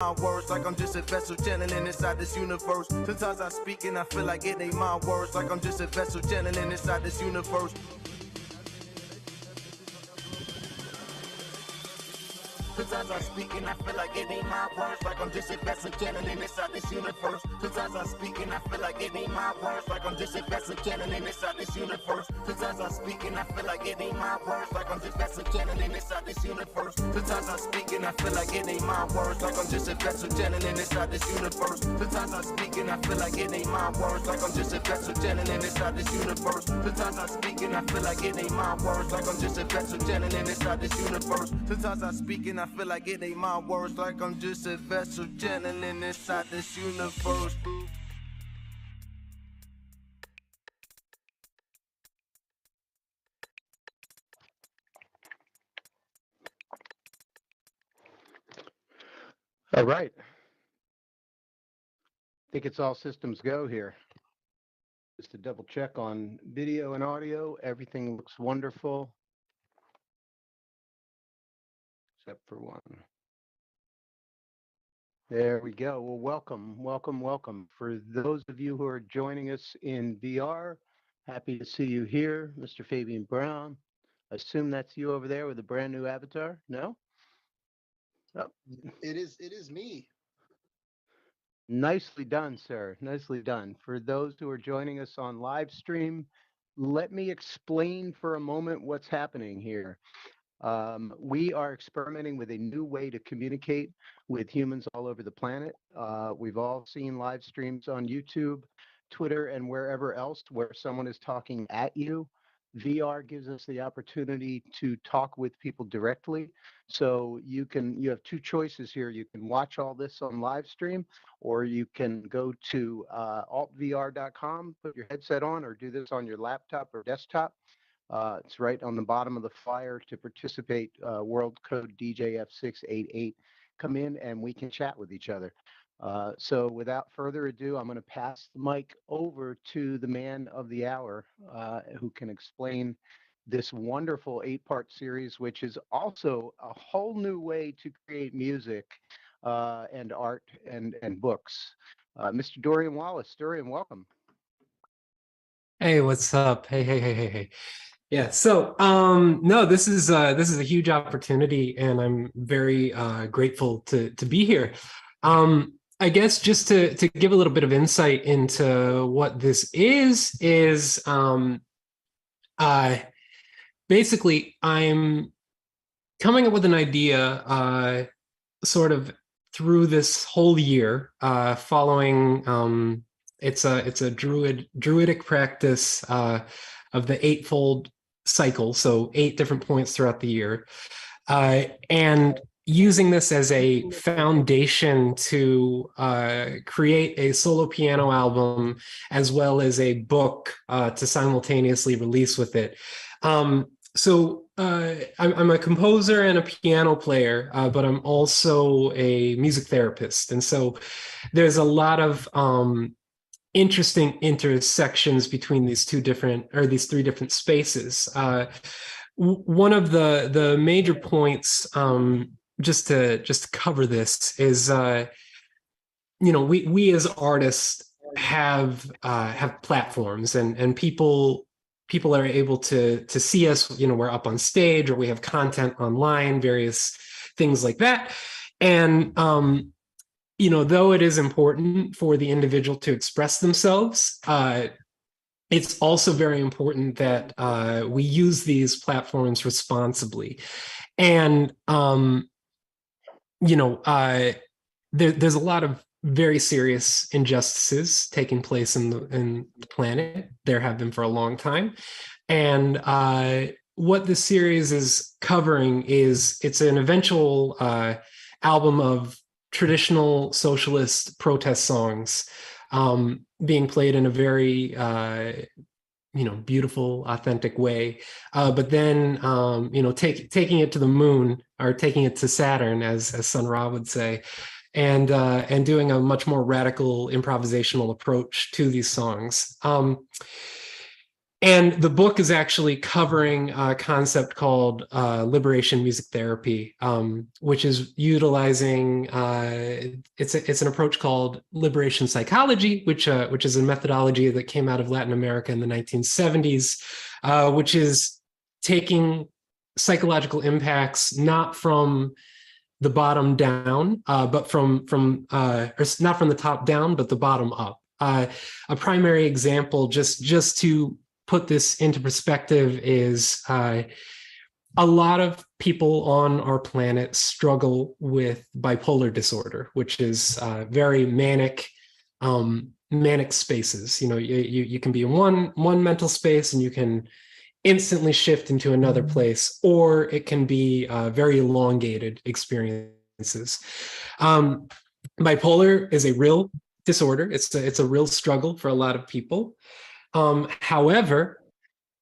My words like I'm just a vessel channeling inside this universe. Sometimes I speak and I feel like it ain't my words, like I'm just a vessel channeling inside this universe. Sometimes I speak and I feel like it ain't my words, like I'm just a vessel channeling inside this universe. Sometimes I speak and I feel like it ain't my words, like I'm just a vessel channeling inside this universe. Sometimes I speak and I feel like it ain't my words, like I'm just a vessel channeling inside this universe. Sometimes I speak and I feel like it ain't my words, like I'm just a vessel channeling inside this universe. Sometimes I speak and I feel like it ain't my words, like I'm just a vessel channeling inside this universe. Sometimes I speak and I feel like it ain't my words, like I'm just a vessel channeling inside this universe. Sometimes I speak and I feel like it ain't my words, like I'm just a vessel channeling inside this universe. All right. I think it's all systems go here. Just to double check on video and audio, everything looks wonderful. Except for one. There we go. Well, welcome, welcome, welcome. For those of you who are joining us in VR, happy to see you here, Mr. Fabian Brown. I assume that's you over there with a brand new avatar? No? Oh. It is me. Nicely done, sir. Nicely done. For those who are joining us on live stream, let me explain for a moment what's happening here. We are experimenting with a new way to communicate with humans all over the planet. We've all seen live streams on YouTube, Twitter, and wherever else where someone is talking at you. VR gives us the opportunity to talk with people directly. So you have two choices here. You can watch all this on live stream, or you can go to altvr.com, put your headset on, or do this on your laptop or desktop. It's right on the bottom of the flyer to participate, world code DJF688. Come in and we can chat with each other. So without further ado, I'm going to pass the mic over to the man of the hour who can explain this wonderful 8-part series, which is also a whole new way to create music and art and books. Mr. Dorian Wallace. Dorian, welcome. Hey, what's up? Hey. Yeah, so no, this is a huge opportunity, and I'm very grateful to be here. I guess just to give a little bit of insight into what this is basically I'm coming up with an idea sort of through this whole year, following it's a druidic practice of the eightfold cycle, so 8 different points throughout the year, and using this as a foundation to create a solo piano album as well as a book to simultaneously release with it. So I'm a composer and a piano player, but I'm also a music therapist. And so there's a lot of interesting intersections between these three different spaces. One of the major points, just to cover this, is we as artists have platforms, and people are able to see us. We're up on stage, or we have content online, various things like that. And though it is important for the individual to express themselves, it's also very important that we use these platforms responsibly. And there's a lot of very serious injustices taking place in the planet. There have been for a long time. And what this series is covering it's an eventual album of traditional socialist protest songs being played in a very beautiful, authentic way, but then taking it to the moon, or taking it to Saturn, as Sun Ra would say, and doing a much more radical improvisational approach to these songs. And the book is actually covering a concept called liberation music therapy, which is utilizing it's an approach called liberation psychology, which is a methodology that came out of Latin America in the 1970s, which is taking psychological impacts not from the bottom down, but or not from the top down, but the bottom up. A primary example, just to put this into perspective, is a lot of people on our planet struggle with bipolar disorder, which is very manic spaces. You know, you can be in one mental space and you can instantly shift into another place, or it can be very elongated experiences. Bipolar is a real disorder. It's a real struggle for a lot of people. However,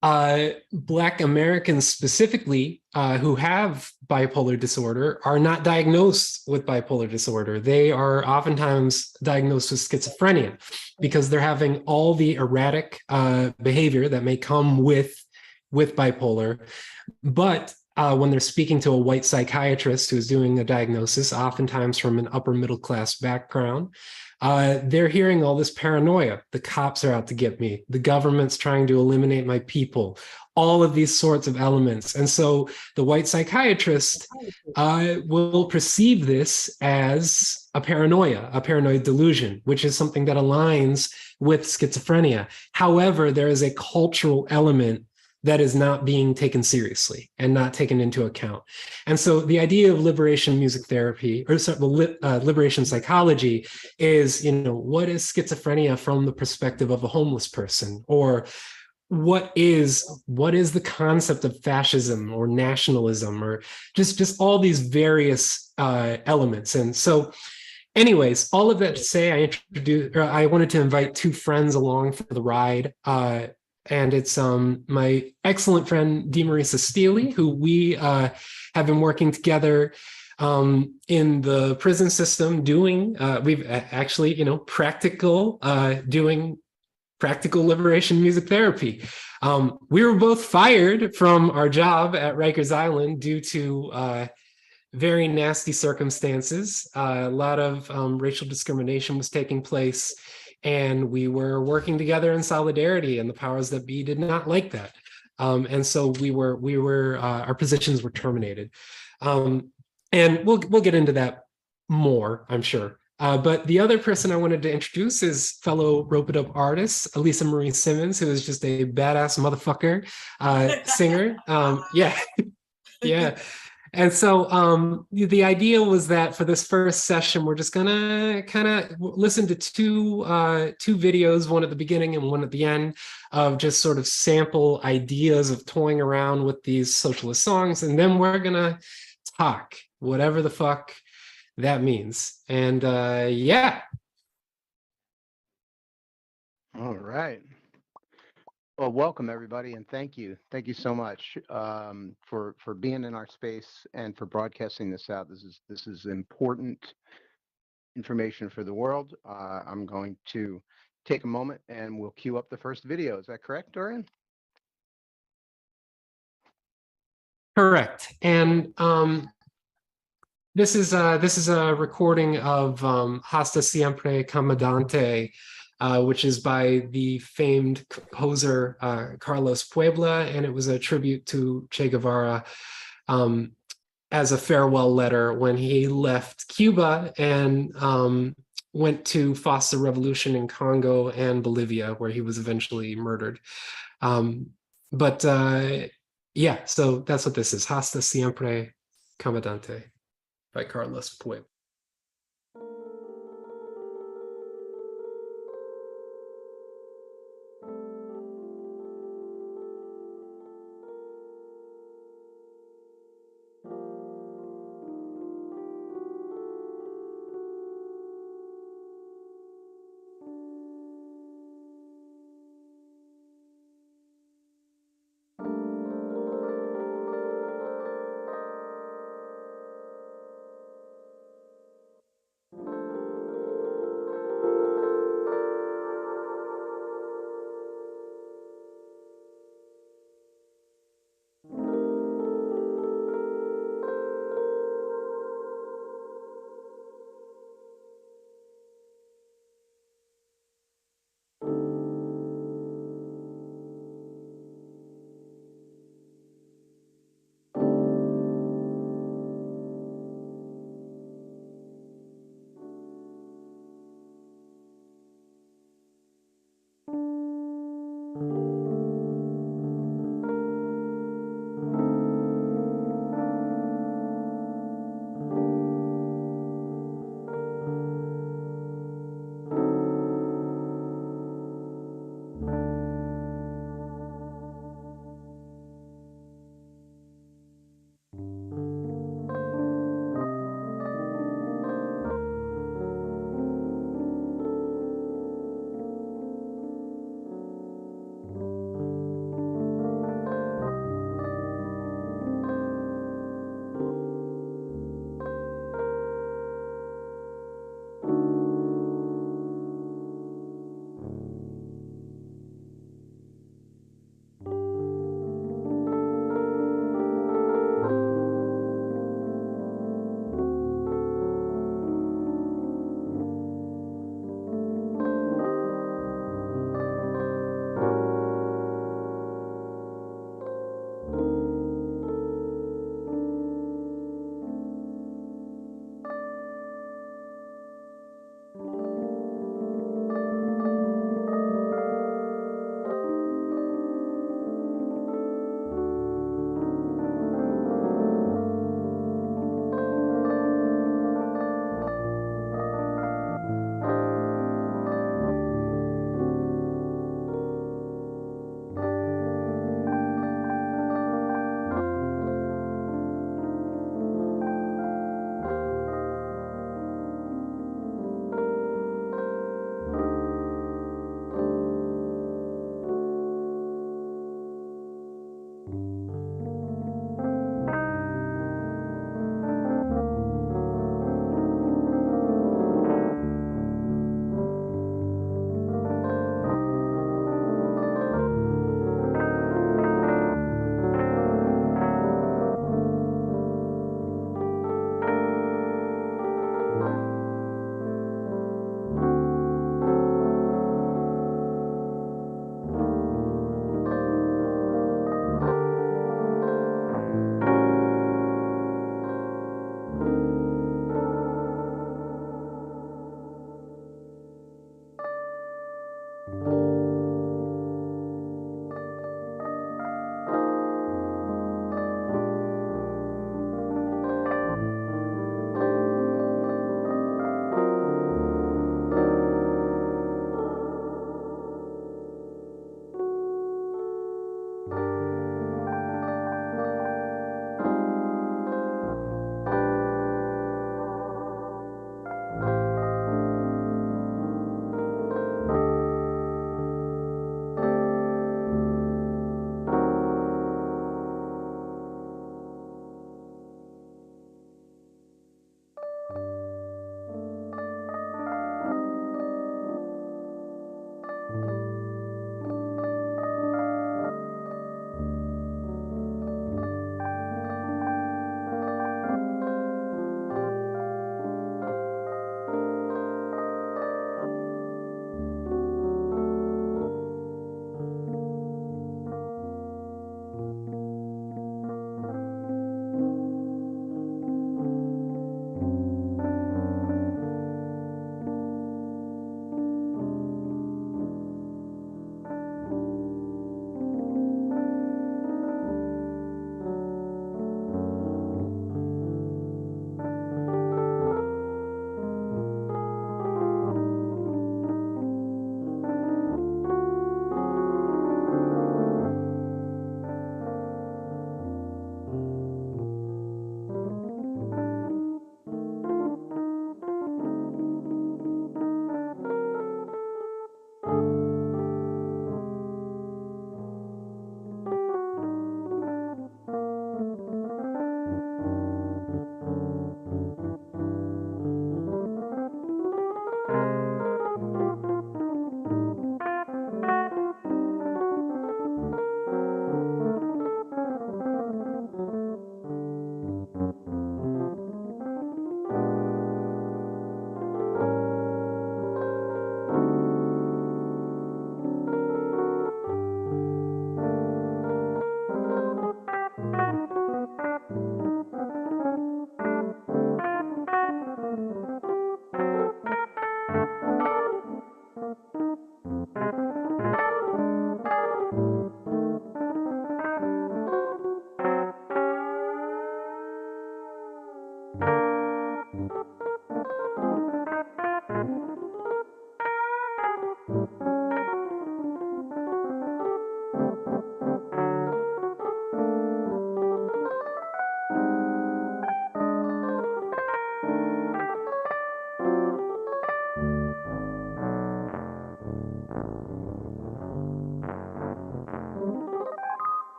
Black Americans specifically who have bipolar disorder are not diagnosed with bipolar disorder. They are oftentimes diagnosed with schizophrenia because they're having all the erratic behavior that may come with bipolar. But when they're speaking to a white psychiatrist who's doing a diagnosis, oftentimes from an upper middle class background, they're hearing all this paranoia. The cops are out to get me. The government's trying to eliminate my people. All of these sorts of elements. And so the white psychiatrist will perceive this as a paranoid delusion, which is something that aligns with schizophrenia. However, there is a cultural element that is not being taken seriously and not taken into account. And so the idea of liberation music therapy, or liberation psychology, is, you know, what is schizophrenia from the perspective of a homeless person? Or what is the concept of fascism or nationalism, or just all these various elements? And so anyways, all of that to say, I wanted to invite two friends along for the ride. And it's my excellent friend, DeMarisa Steele, who we have been working together in the prison system doing, we've actually, doing practical liberation music therapy. We were both fired from our job at Rikers Island due to very nasty circumstances. A lot of racial discrimination was taking place, and we were working together in solidarity, and the powers that be did not like that. And so our positions were terminated. And we'll get into that more, I'm sure. But the other person I wanted to introduce is fellow Ropeadope artist, Elisa Marie Simmons, who is just a badass motherfucker, singer. Yeah. And so the idea was that for this first session, we're just gonna kind of listen to two videos, one at the beginning and one at the end, of just sort of sample ideas of toying around with these socialist songs. And then we're gonna talk, whatever the fuck that means. And yeah. All right. Well, welcome everybody, and thank you so much for being in our space and for broadcasting this out. This is important information for the world. I'm going to take a moment and we'll queue up the first video. Is that correct, Dorian? Correct. And this is a recording of Hasta Siempre Comandante, which is by the famed composer Carlos Puebla, and it was a tribute to Che Guevara as a farewell letter when he left Cuba and went to foster the revolution in Congo and Bolivia, where he was eventually murdered. Yeah, so that's what this is. Hasta Siempre Comandante by Carlos Puebla.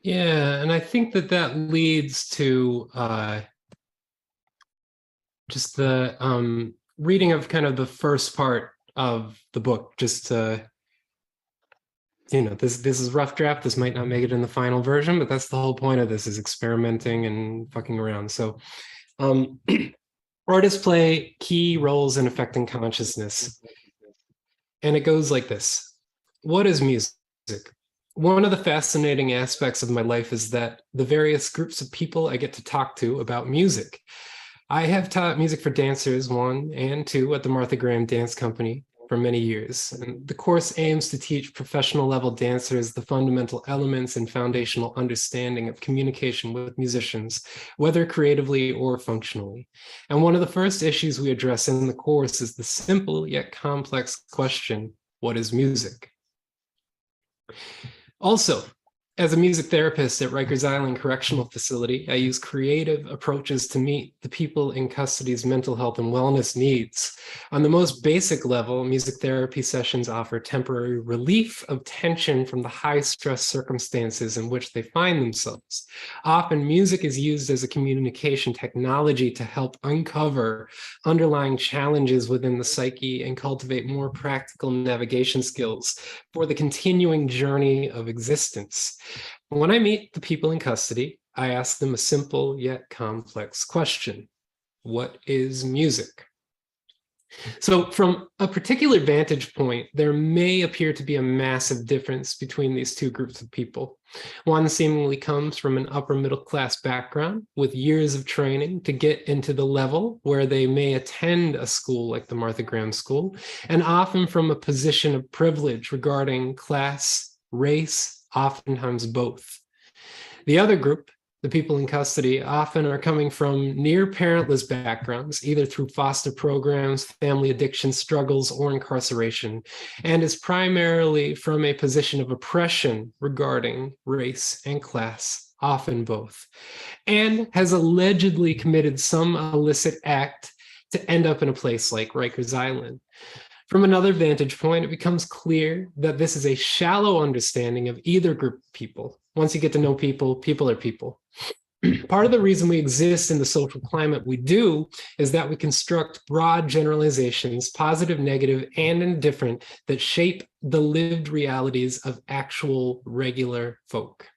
Yeah, and I think that that leads to just the reading of kind of the first part of the book. Just to, this is rough draft. This might not make it in the final version, but that's the whole point of this, is experimenting and fucking around. So, artists play key roles in affecting consciousness, and it goes like this. What is music? One of the fascinating aspects of my life is that the various groups of people I get to talk to about music. I have taught music for dancers 1 and 2 at the Martha Graham Dance Company for many years. And the course aims to teach professional level dancers the fundamental elements and foundational understanding of communication with musicians, whether creatively or functionally. And one of the first issues we address in the course is the simple yet complex question, what is music? Also, as a music therapist at Rikers Island Correctional Facility, I use creative approaches to meet the people in custody's mental health and wellness needs. On the most basic level, music therapy sessions offer temporary relief of tension from the high-stress circumstances in which they find themselves. Often, music is used as a communication technology to help uncover underlying challenges within the psyche and cultivate more practical navigation skills for the continuing journey of existence. When I meet the people in custody, I ask them a simple yet complex question. What is music? So from a particular vantage point, there may appear to be a massive difference between these two groups of people. One seemingly comes from an upper middle class background with years of training to get into the level where they may attend a school like the Martha Graham School, and often from a position of privilege regarding class, race, oftentimes both. The other group, the people in custody, often are coming from near parentless backgrounds, either through foster programs, family addiction struggles, or incarceration, and is primarily from a position of oppression regarding race and class, often both, and has allegedly committed some illicit act to end up in a place like Rikers Island. From another vantage point, it becomes clear that this is a shallow understanding of either group of people. Once you get to know people, people are people. Part of the reason we exist in the social climate we do is that we construct broad generalizations, positive, negative, and indifferent, that shape the lived realities of actual regular folk.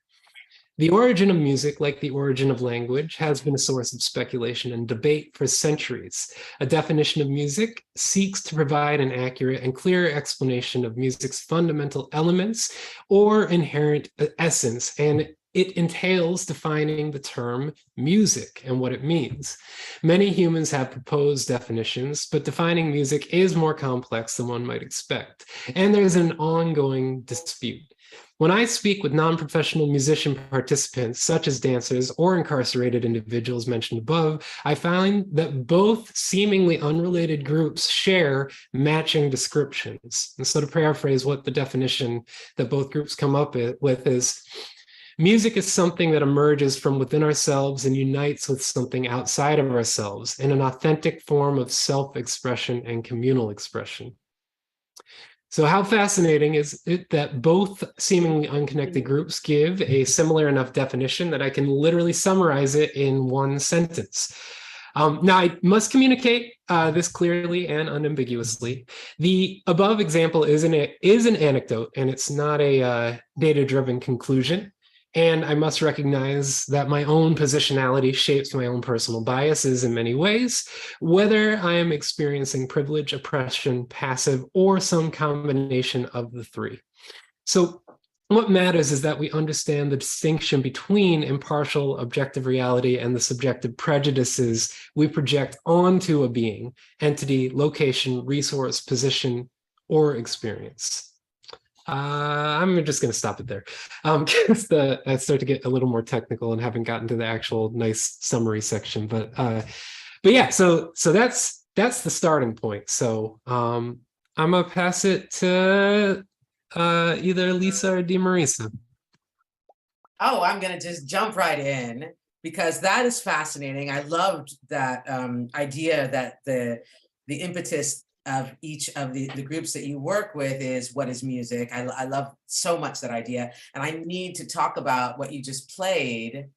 The origin of music, like the origin of language, has been a source of speculation and debate for centuries. A definition of music seeks to provide an accurate and clear explanation of music's fundamental elements or inherent essence, and it entails defining the term music and what it means. Many humans have proposed definitions, but defining music is more complex than one might expect, and there's an ongoing dispute. When I speak with non-professional musician participants, such as dancers or incarcerated individuals mentioned above, I find that both seemingly unrelated groups share matching descriptions. And so to paraphrase what the definition that both groups come up with is, music is something that emerges from within ourselves and unites with something outside of ourselves in an authentic form of self-expression and communal expression. So how fascinating is it that both seemingly unconnected groups give a similar enough definition that I can literally summarize it in one sentence. Now, I must communicate this clearly and unambiguously. The above example is an anecdote, and it's not a data-driven conclusion. And I must recognize that my own positionality shapes my own personal biases in many ways, whether I am experiencing privilege, oppression, passive, or some combination of the three. So what matters is that we understand the distinction between impartial, objective reality and the subjective prejudices we project onto a being, entity, location, resource, position, or experience. I'm just going to stop it there because I start to get a little more technical and haven't gotten to the actual nice summary section. But yeah, so that's the starting point. So I'm gonna pass it to either Lisa or DeMarisa. Oh, I'm gonna just jump right in because that is fascinating. I loved that idea that the impetus of each of the groups that you work with is what is music. I love so much that idea. And I need to talk about what you just played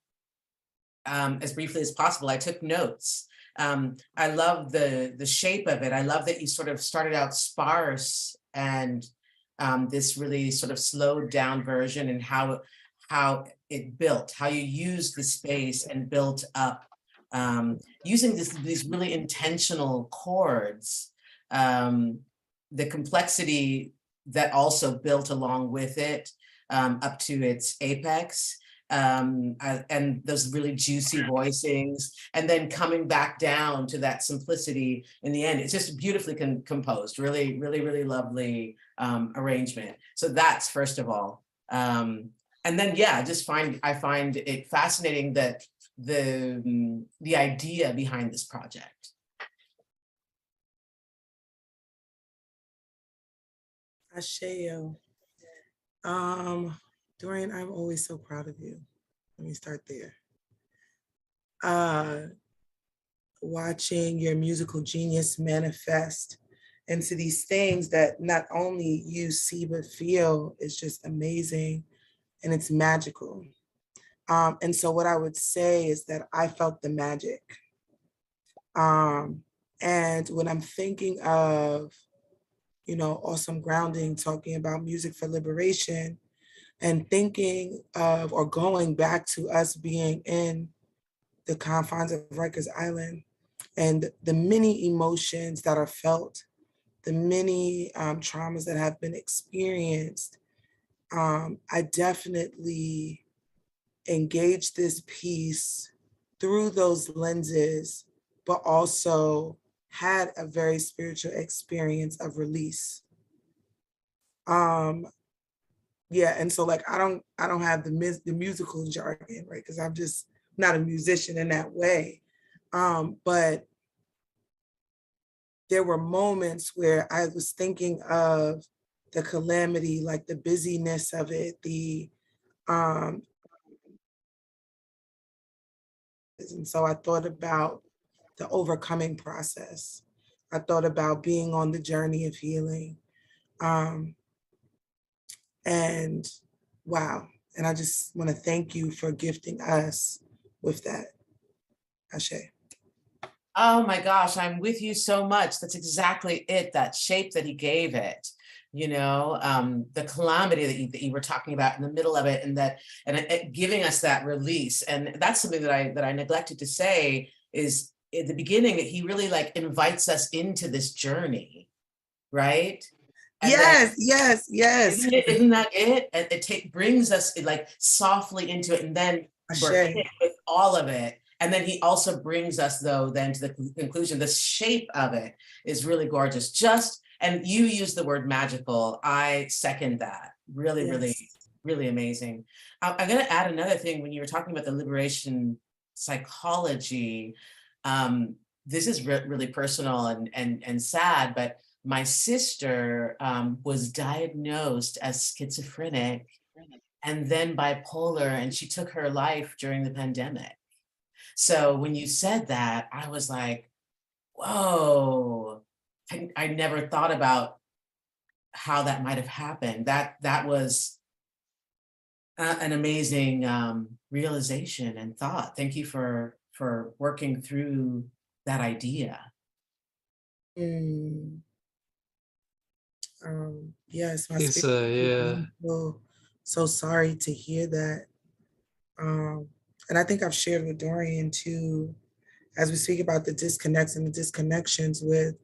as briefly as possible. I took notes. I love the shape of it. I love that you sort of started out sparse and this really sort of slowed down version, and how it built, how you used the space and built up using these really intentional chords. The complexity that also built along with it up to its apex, and those really juicy voicings, and then coming back down to that simplicity in the end. It's just beautifully composed, really, really, really lovely arrangement. So that's first of all. And then, yeah, I find it fascinating that the idea behind this project. Asheo. Dorian, I'm always so proud of you. Let me start there. Watching your musical genius manifest into these things that not only you see but feel is just amazing, and it's magical. And so what I would say is that I felt the magic. And when I'm thinking of, awesome grounding, talking about music for liberation, and thinking of or going back to us being in the confines of Rikers Island and the many emotions that are felt, the many traumas that have been experienced, I definitely engage this piece through those lenses, but also had a very spiritual experience of release. Yeah, and so like I don't have the musical jargon, right? Because I'm just not a musician in that way. But there were moments where I was thinking of the calamity, like the busyness of it, and so I thought about the overcoming process. I thought about being on the journey of healing. And wow. And I just want to thank you for gifting us with that. Ashe. Oh my gosh, I'm with you so much. That's exactly it, that shape that he gave it. The calamity that you were talking about in the middle of it, and it giving us that release. And that's something that I neglected to say is at the beginning that he really like invites us into this journey, right? And yes. Isn't that it? It brings us like softly into it, and then we're hit with all of it. And then he also brings us, though, then to the conclusion. The shape of it is really gorgeous. And you use the word magical. I second that. Really, yes. Really amazing. I'm going to add another thing. When you were talking about the liberation psychology, this is really personal and sad, but my sister was diagnosed as schizophrenic and then bipolar, and she took her life during the pandemic. So when you said that, I was like, whoa, I never thought about how that might have happened. That was an amazing realization and thought. Thank you for working through that idea. Yes, my sister. So sorry to hear that. And I think I've shared with Dorian too, as we speak about the disconnects and the disconnections with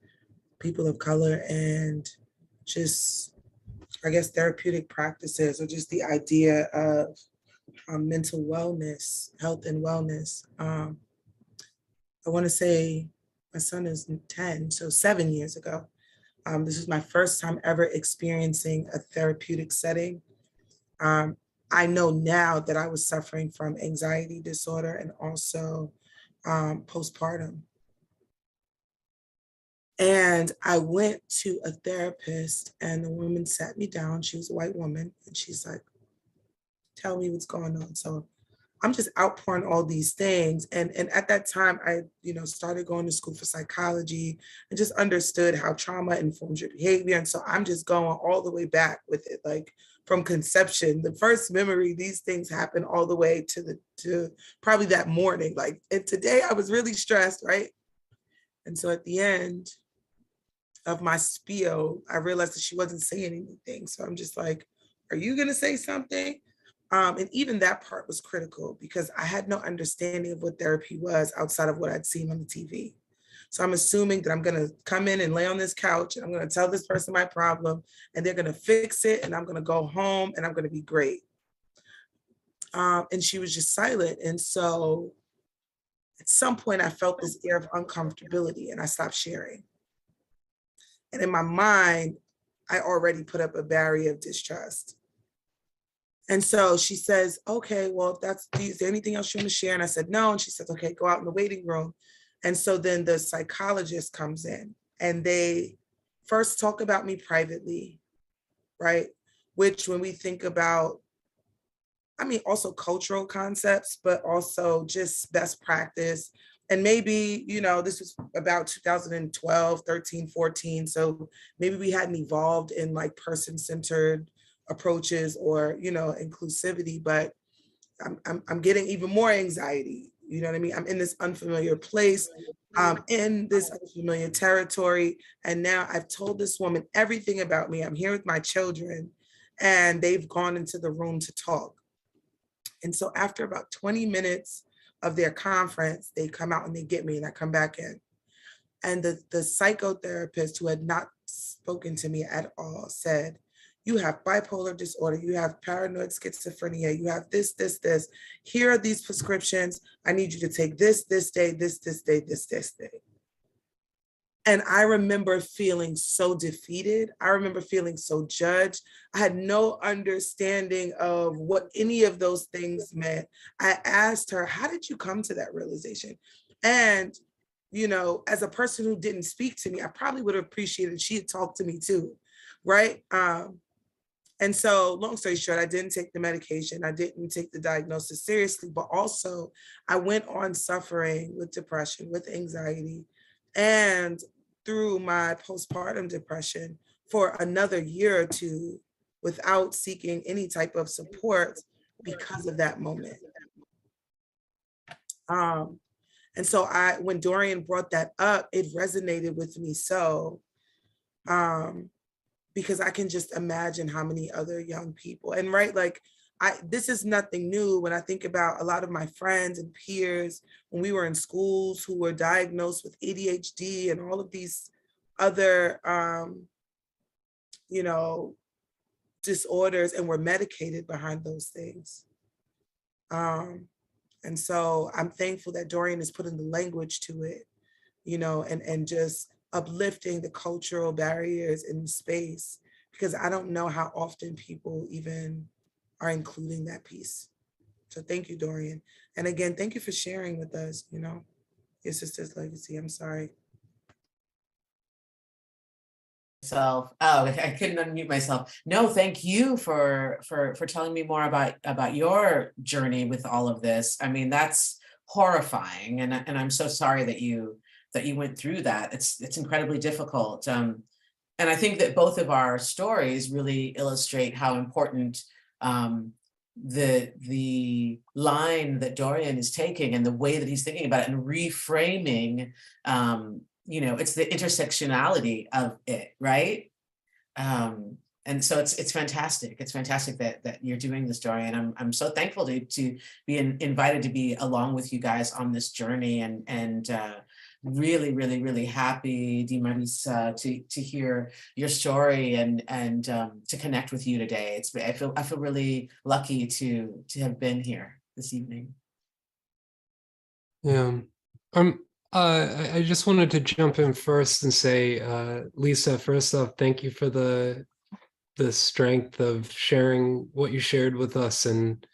people of color and just, I guess, therapeutic practices, or just the idea of mental wellness, health and wellness. I want to say my son is 10, so 7 years ago. This was my first time ever experiencing a therapeutic setting. I know now that I was suffering from anxiety disorder and also postpartum. And I went to a therapist, and the woman sat me down. She was a white woman, and she's like, tell me what's going on. So I'm just outpouring all these things. And at that time, I started going to school for psychology and just understood how trauma informs your behavior. And so I'm just going all the way back with it, like from conception, the first memory, these things happen all the way to probably that morning. Like, and today I was really stressed, right? And so at the end of my spiel, I realized that she wasn't saying anything. So I'm just like, are you gonna say something? And even that part was critical because I had no understanding of what therapy was outside of what I'd seen on the TV. So I'm assuming that I'm gonna come in and lay on this couch and I'm gonna tell this person my problem and they're gonna fix it and I'm gonna go home and I'm gonna be great. And she was just silent. And so at some point I felt this air of uncomfortability and I stopped sharing. And in my mind, I already put up a barrier of distrust. And so she says, okay, well, is there anything else you want to share? And I said, no. And she says, okay, go out in the waiting room. And so then the psychologist comes in and they first talk about me privately, right? Which when we think about also cultural concepts, but also just best practice. And maybe, this was about 2012, 13, 14. So maybe we hadn't evolved in like person-centered approaches or, inclusivity, but I'm getting even more anxiety. You know what I mean? I'm in this unfamiliar place. I'm in this unfamiliar territory. And now I've told this woman everything about me. I'm here with my children and they've gone into the room to talk. And so after about 20 minutes of their conference, they come out and they get me and I come back in. And the psychotherapist who had not spoken to me at all said, you have bipolar disorder, you have paranoid schizophrenia, you have this. Here are these prescriptions. I need you to take this day, this day, this day. And I remember feeling so defeated. I remember feeling so judged. I had no understanding of what any of those things meant. I asked her, how did you come to that realization? And, as a person who didn't speak to me, I probably would have appreciated she had talked to me too, right? And so long story short, I didn't take the medication. I didn't take the diagnosis seriously, but also I went on suffering with depression, with anxiety, and through my postpartum depression for another year or two without seeking any type of support because of that moment. And so when Dorian brought that up, it resonated with me so, because I can just imagine how many other young people, and right, like this is nothing new when I think about a lot of my friends and peers when we were in schools who were diagnosed with ADHD and all of these other, disorders and were medicated behind those things. And so I'm thankful that Dorian is putting the language to it, and just uplifting the cultural barriers in the space, because I don't know how often people even are including that piece. So thank you, Dorian. And again, thank you for sharing with us, your sister's legacy. I'm sorry. I couldn't unmute myself. No, thank you for telling me more about your journey with all of this. I mean, that's horrifying, and I'm so sorry that you went through that. It's incredibly difficult. And I think that both of our stories really illustrate how important the line that Dorian is taking and the way that he's thinking about it and reframing. It's the intersectionality of it, right? And so it's fantastic. It's fantastic that you're doing this, Dorian. I'm so thankful to be invited to be along with you guys on this journey, and really, really, really happy, Di Marisa, to hear your story and to connect with you today. I feel really lucky to have been here this evening. Yeah. I just wanted to jump in first and say, Lisa, first off, thank you for the strength of sharing what you shared with us, and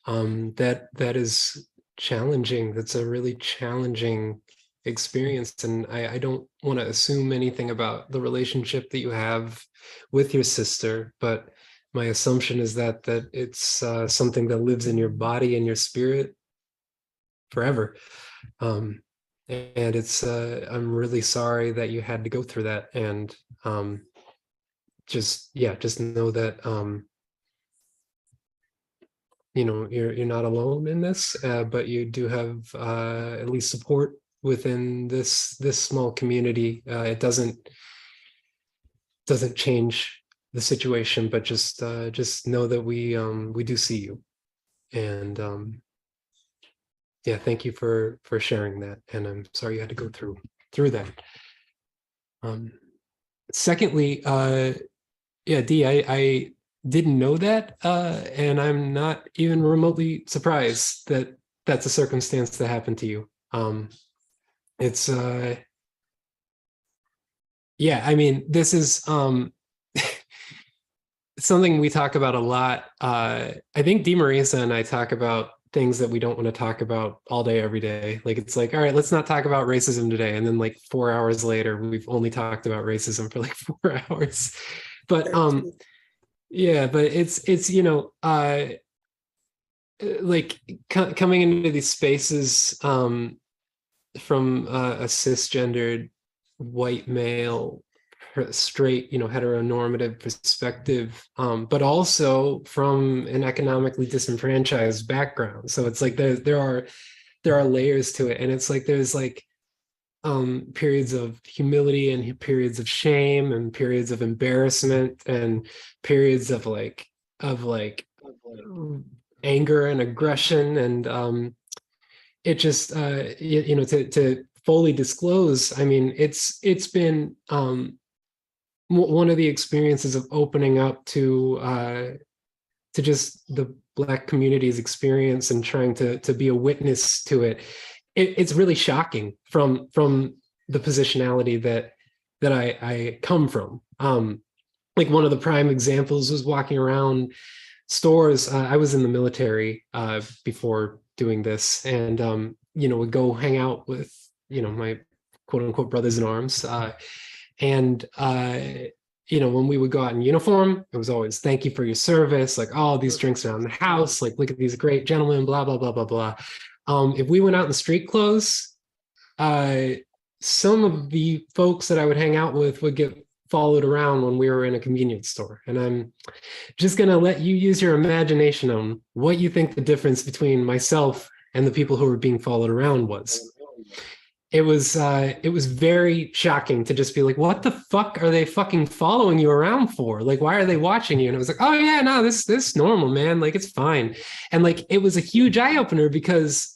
that is challenging. That's a really challenging experience, and I don't want to assume anything about the relationship that you have with your sister, but my assumption is that it's something that lives in your body and your spirit forever. And it's I'm really sorry that you had to go through that, and just know that you're not alone in this, but you do have at least support within this small community. It doesn't change the situation, but just know that we do see you, and yeah, thank you for sharing that, and I'm sorry you had to go through that. Secondly, Dee, I didn't know that, and I'm not even remotely surprised that that's a circumstance that happened to you. It's I mean, this is something we talk about a lot. I think Di Marisa and I talk about things that we don't want to talk about all day, every day. Like, it's like, all right, let's not talk about racism today. And then like 4 hours later, we've only talked about racism for like 4 hours. But but it's like coming into these spaces from a cisgendered white male, straight, heteronormative perspective, but also from an economically disenfranchised background. So it's like there are layers to it, and it's like there's like periods of humility and periods of shame and periods of embarrassment and periods of like anger and aggression, and it just to fully disclose, I mean, it's been one of the experiences of opening up to just the Black community's experience and trying to be a witness to it. It's really shocking from the positionality that I come from. Like one of the prime examples was walking around stores. I was in the military before doing this, and would go hang out with my quote unquote brothers in arms, and when we would go out in uniform, it was always thank you for your service, like, oh, these drinks around the house, like, look at these great gentlemen, blah blah blah blah blah. If we went out in street clothes, some of the folks that I would hang out with would get followed around when we were in a convenience store. And I'm just going to let you use your imagination on what you think the difference between myself and the people who were being followed around was. It was very shocking to just be like, what the fuck are they fucking following you around for? Like, why are they watching you? And I was like, oh yeah, no, this normal, man. Like, it's fine. And like, it was a huge eye opener because,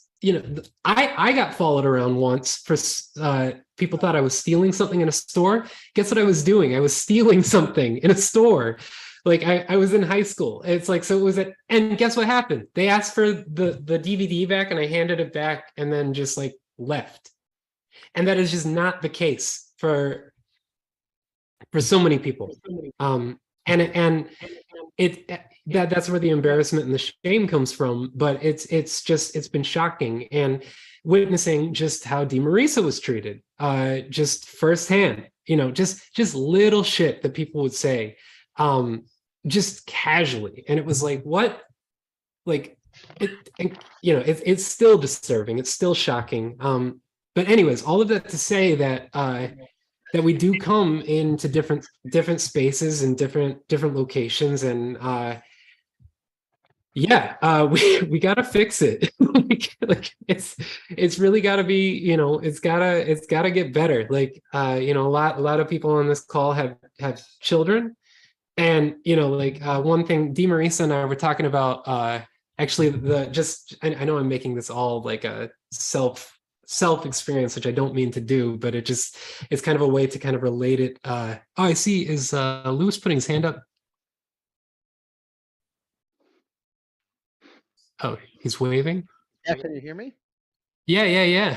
I got followed around once for people thought I was stealing something in a store. Guess what I was doing? I was stealing something in a store. Like I was in high school. It's like, so it was and guess what happened? They asked for the DVD back and I handed it back and then just like left. And that is just not the case for so many people. That's where the embarrassment and the shame comes from. But it's been shocking, and witnessing just how DeMarisa was treated, just firsthand. Just little shit that people would say, just casually, and it was like, what, like it's still disturbing. It's still shocking. But anyways, all of that to say that that we do come into different spaces and different locations, and we gotta fix it. Like it's really gotta be, it's gotta get better. Like a lot of people on this call have children, and one thing DeMarisa and I were talking about, actually I know I'm making this all like a self experience, which I don't mean to do, but it's kind of a way to kind of relate it. I see, is Louis putting his hand up? Oh, he's waving. Yeah, can you hear me? Yeah.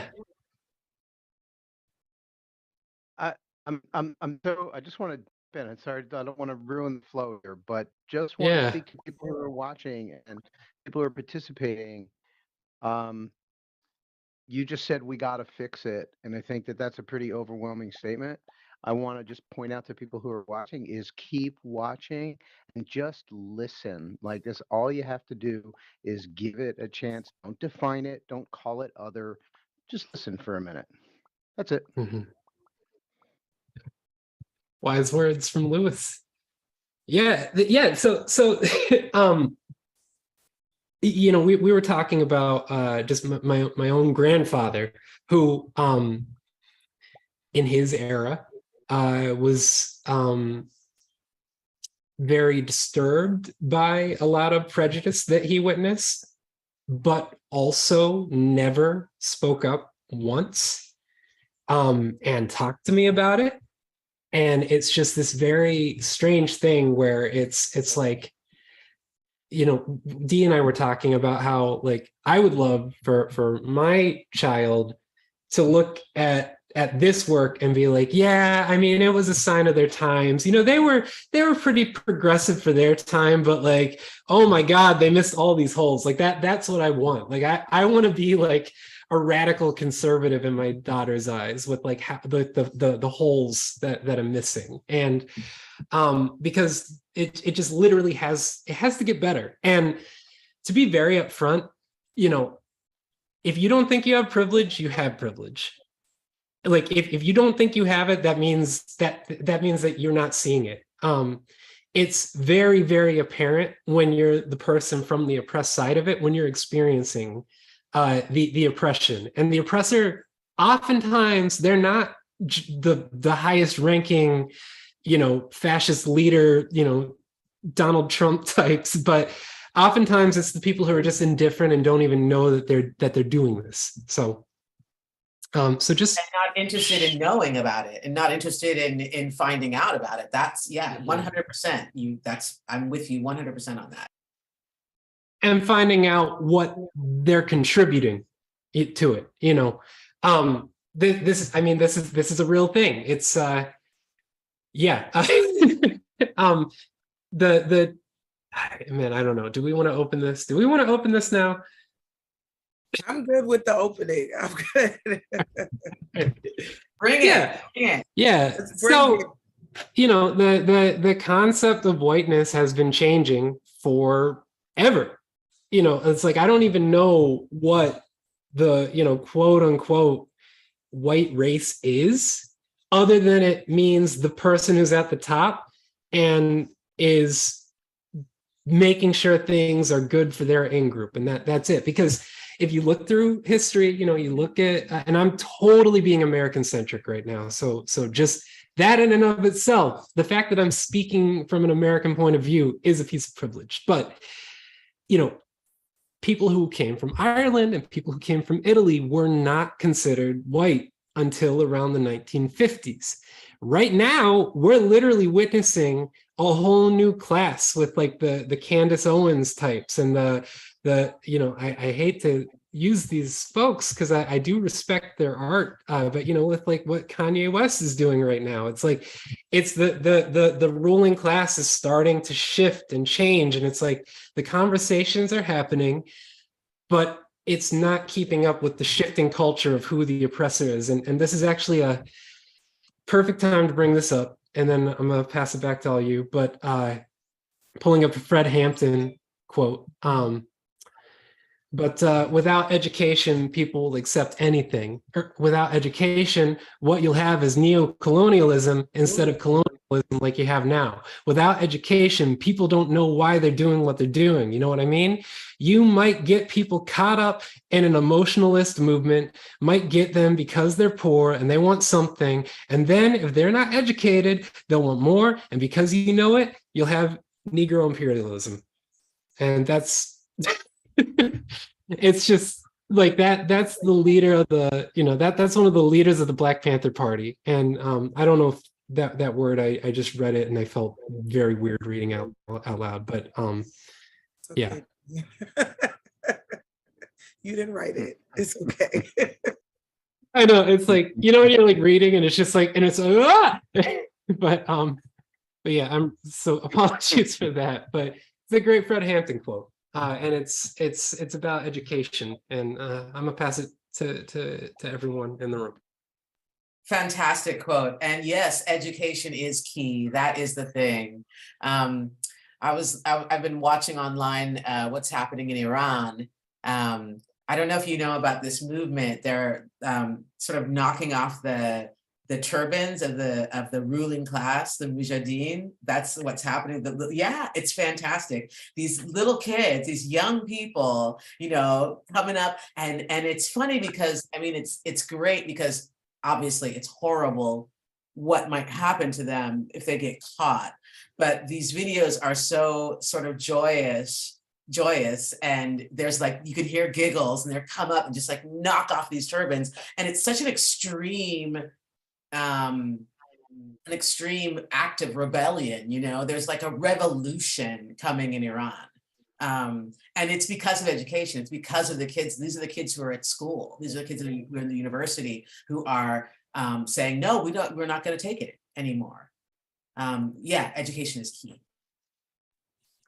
I just want to jump in. I'm sorry, I don't want to ruin the flow here, but just want to speak to people who are watching and people who are participating. You just said we got to fix it, and I think that that's a pretty overwhelming statement. I want to just point out to people who are watching is keep watching and just listen. Like, that's all you have to do is give it a chance. Don't define it. Don't call it other. Just listen for a minute. That's it. Mm-hmm. Wise words from Louis. Yeah. So we were talking about just my own grandfather, who in his era was very disturbed by a lot of prejudice that he witnessed, but also never spoke up once and talked to me about it. And it's just this very strange thing where it's like, Dee and I were talking about how, like, I would love for my child to look at this work and be like, yeah, I mean, it was a sign of their times. They were pretty progressive for their time, but like, oh my God, they missed all these holes. Like that's what I want. Like, I want to be like a radical conservative in my daughter's eyes, with like the holes that I'm missing. And because it just literally has to get better. And to be very upfront, you know, if you don't think you have privilege, you have privilege. Like if you don't think you have it, that means that you're not seeing it. It's very, very apparent when you're the person from the oppressed side of it, when you're experiencing the oppression. And the oppressor, oftentimes, they're not the highest ranking, you know, fascist leader, you know, Donald Trump types, but oftentimes it's the people who are just indifferent and don't even know that they're doing this. So just and not interested in knowing about it and not interested in finding out about it. That's 100%. I'm with you 100% on that. And finding out what they're contributing to it, you know. This is a real thing. It's man, I don't know. Do we want to open this? Do we want to open this now? I'm good with the opening. I'm good. Bring it. Yeah. So, you know, the concept of whiteness has been changing forever. You know, it's like I don't even know what the, you know, quote unquote white race is, other than it means the person who's at the top and is making sure things are good for their in-group, and that's it. Because if you look through history, you know, you look at, and I'm totally being American-centric right now, so just that in and of itself, the fact that I'm speaking from an American point of view is a piece of privilege. But, you know, people who came from Ireland and people who came from Italy were not considered white until around the 1950s. Right now, we're literally witnessing a whole new class with like the Candace Owens types and the you know, I hate to use these folks because I do respect their art, but you know, with like what Kanye West is doing right now, it's like it's the ruling class is starting to shift and change, and it's like the conversations are happening, but it's not keeping up with the shifting culture of who the oppressor is. And this is actually a perfect time to bring this up, and then I'm gonna pass it back to all you. But pulling up a Fred Hampton quote. But without education, people will accept anything. Without education, what you'll have is neo-colonialism instead of colonialism like you have now. Without education, people don't know why they're doing what they're doing. You know what I mean? You might get people caught up in an emotionalist movement, might get them because they're poor and they want something. And then if they're not educated, they'll want more. And because you know it, you'll have Negro imperialism. And that's... it's just like that's the leader of the, you know, that's one of the leaders of the Black Panther Party. And I don't know if that word, I just read it and I felt very weird reading out loud, but yeah. You didn't write it, it's okay. I know, it's like, you know, when you're like reading and it's just like, and it's but yeah, I'm so apologies for that, but it's a great Fred Hampton quote. And it's about education, and I'm gonna pass it to everyone in the room. Fantastic quote. And yes, education is key. That is the thing. I've been watching online what's happening in Iran. I don't know if you know about this movement. They're sort of knocking off the turbans of the ruling class, the mujahideen. That's what's happening. Yeah, it's fantastic. These little kids, these young people, you know, coming up, and it's funny because I mean it's great because obviously it's horrible what might happen to them if they get caught. But these videos are so sort of joyous, and there's like, you could hear giggles and they're come up and just like knock off these turbans. And it's such an extreme act of rebellion, you know, there's like a revolution coming in Iran. And it's because of education. It's because of the kids. These are the kids who are at school. These are the kids who are in the university who are saying, no, we're not going to take it anymore. Yeah, education is key.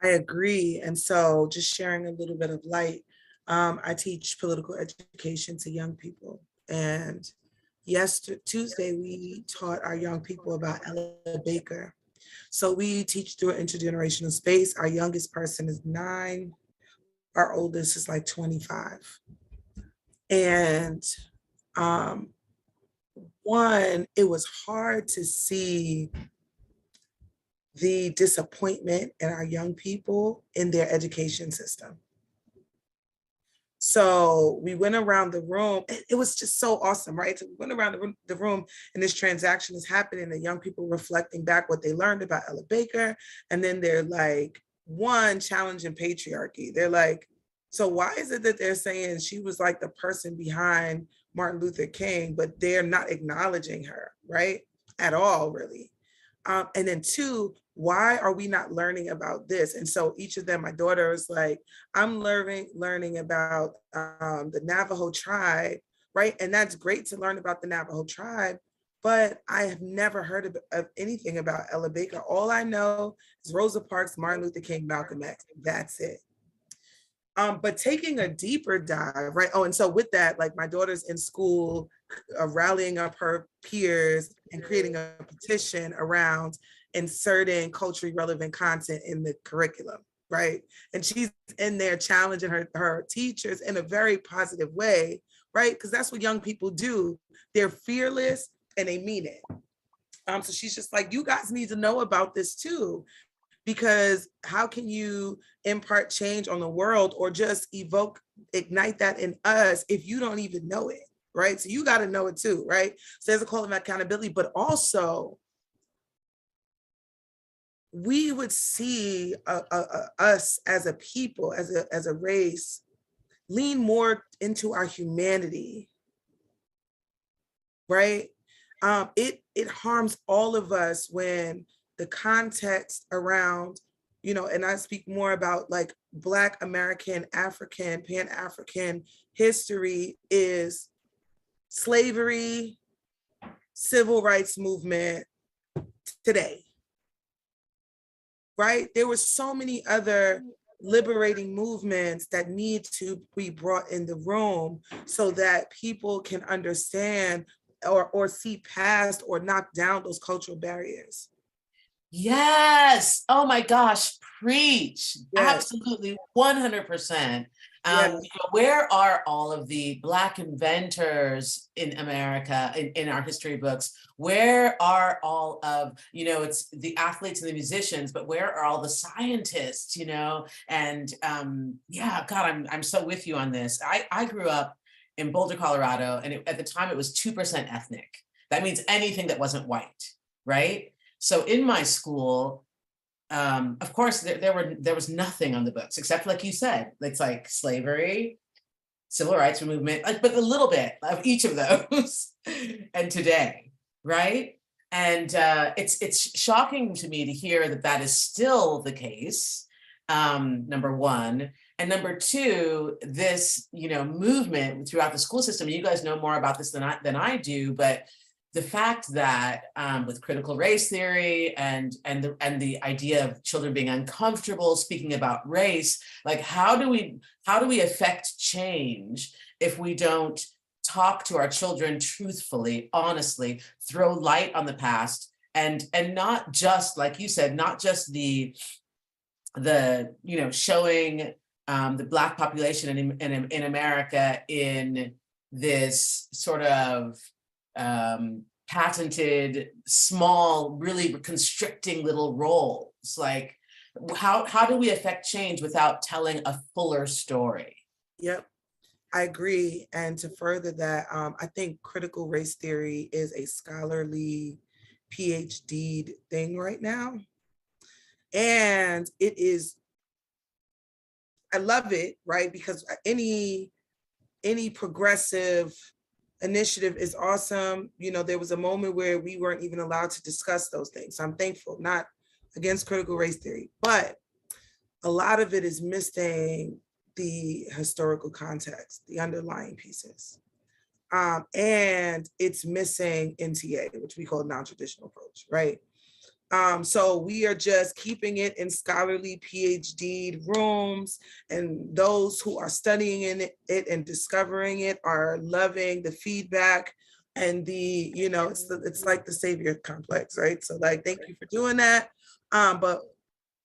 I agree. And so just sharing a little bit of light, I teach political education to young people. And Tuesday, we taught our young people about Ella Baker. So we teach through an intergenerational space. Our youngest person is 9. Our oldest is like 25. And one, it was hard to see the disappointment in our young people in their education system. So we went around the room. It was just so awesome, right? So we went around the room and this transaction is happening. The young people reflecting back what they learned about Ella Baker. And then they're like, one, challenging patriarchy. They're like, so why is it that they're saying she was like the person behind Martin Luther King, but they're not acknowledging her, right? At all, really. And then two, why are we not learning about this? And so each of them, my daughter is like, I'm learning about the Navajo tribe, right? And that's great to learn about the Navajo tribe, but I have never heard of anything about Ella Baker. All I know is Rosa Parks, Martin Luther King, Malcolm X. That's it. But taking a deeper dive, right? Oh, and so with that, like my daughter's in school, rallying up her peers and creating a petition around inserting culturally relevant content in the curriculum, right? And she's in there challenging her teachers in a very positive way, right? Because that's what young people do. They're fearless and they mean it. So she's just like, you guys need to know about this too. Because how can you impart change on the world or just ignite that in us if you don't even know it, right? So you got to know it too, right? So there's a call of accountability, but also we would see us as a people, as a race, lean more into our humanity, right? It harms all of us when the context around, and I speak more about like Black American, African, Pan-African history is slavery, civil rights movement today, right? There were so many other liberating movements that need to be brought in the room so that people can understand or see past or knock down those cultural barriers. Yes. Oh my gosh. Preach. Yes. Absolutely. 100%. Yes. Where are all of the Black inventors in America, in our history books? Where are all of, it's the athletes and the musicians, but where are all the scientists, And yeah, God, I'm so with you on this. I grew up in Boulder, Colorado, and at the time it was 2% ethnic. That means anything that wasn't white, right? So in my school, of course, there was nothing on the books except, like you said, it's like slavery, civil rights movement, but a little bit of each of those, and today, right? And it's shocking to me to hear that is still the case. Number one, and number two, this movement throughout the school system. You guys know more about this than I do, but the fact that with critical race theory and the idea of children being uncomfortable speaking about race, like how do we affect change if we don't talk to our children truthfully, honestly, throw light on the past, and not just, like you said, not just the showing the Black population in America in this sort of patented, small, really constricting little roles. Like, how do we affect change without telling a fuller story? Yep, I agree. And to further that, I think critical race theory is a scholarly PhD thing right now. And it is, I love it, right? Because any progressive initiative is awesome. There was a moment where we weren't even allowed to discuss those things. So I'm thankful, not against critical race theory, but a lot of it is missing the historical context, the underlying pieces. And it's missing NTA, which we call non-traditional approach, right? So we are just keeping it in scholarly PhD rooms, and those who are studying it and discovering it are loving the feedback and it's like the savior complex, right? So like, thank you for doing that. But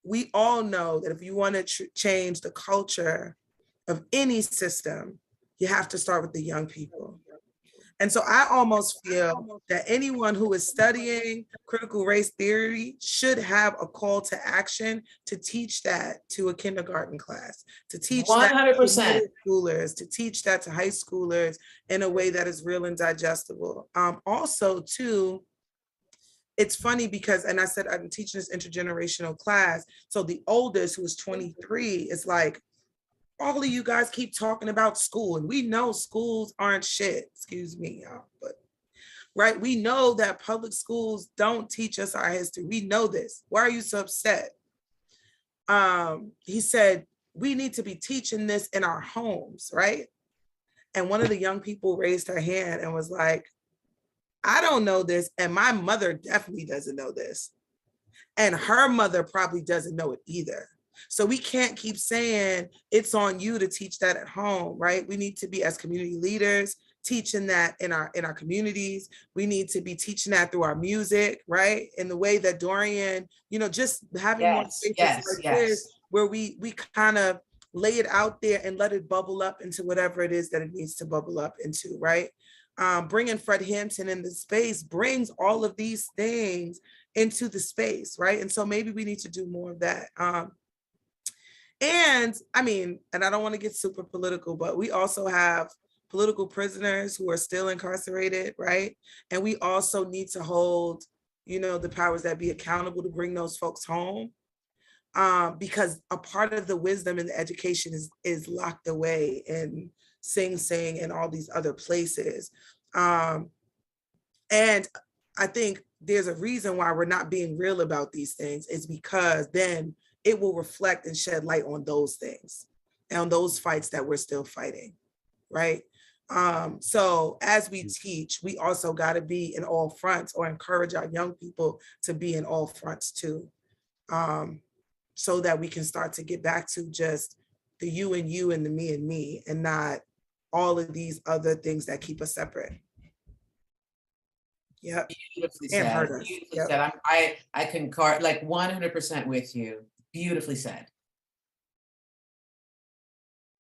we all know that if you want to change the culture, of any system, you have to start with the young people. And so I almost feel that anyone who is studying critical race theory should have a call to action to teach that to a kindergarten class, to teach that to 100%. middle schoolers, to teach that to high schoolers in a way that is real and digestible. Also, too, it's funny because, and I said I'm teaching this intergenerational class, so the oldest, who is 23, is like, all of you guys keep talking about school, and we know schools aren't shit, excuse me, y'all, but right, we know that public schools don't teach us our history. We know this. Why are you so upset? He said, we need to be teaching this in our homes, right? And one of the young people raised her hand and was like, I don't know this, and my mother definitely doesn't know this. And her mother probably doesn't know it either. So we can't keep saying it's on you to teach that at home, right? We need to be, as community leaders, teaching that in our communities. We need to be teaching that through our music, right? In the way that Dorian, just having more spaces this, where we kind of lay it out there and let it bubble up into whatever it is that it needs to bubble up into, right? Bringing Fred Hampton in the space brings all of these things into the space, right? And so maybe we need to do more of that. And I don't want to get super political, but we also have political prisoners who are still incarcerated, right? And we also need to hold, the powers that be accountable to bring those folks home, because a part of the wisdom and the education is locked away in Sing Sing and all these other places. And I think there's a reason why we're not being real about these things, is because then it will reflect and shed light on those things and on those fights that we're still fighting, right? So as we teach, we also got to be in all fronts, or encourage our young people to be in all fronts too, so that we can start to get back to just the you and you and the me and me, and not all of these other things that keep us separate. Yep. Beautifully And said. hurt us. Beautifully Yep. said. I concur, like 100% with you. Beautifully said.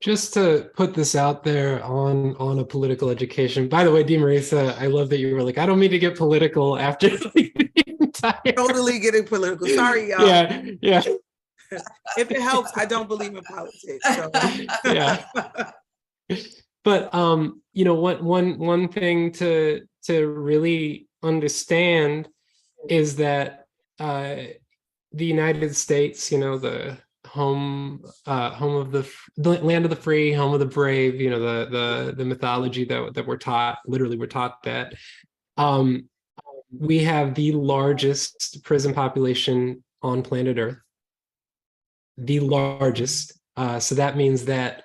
Just to put this out there on a political education. By the way, DeMarisa, I love that you were like, I don't mean to get political after the entire. Totally getting political. Sorry, y'all. Yeah. If it helps, I don't believe in politics. So. Yeah. But one thing to really understand is that the United States, the home of the land of the free, home of the brave, the mythology that we're taught, literally we're taught that we have the largest prison population on planet Earth, the largest. So that means that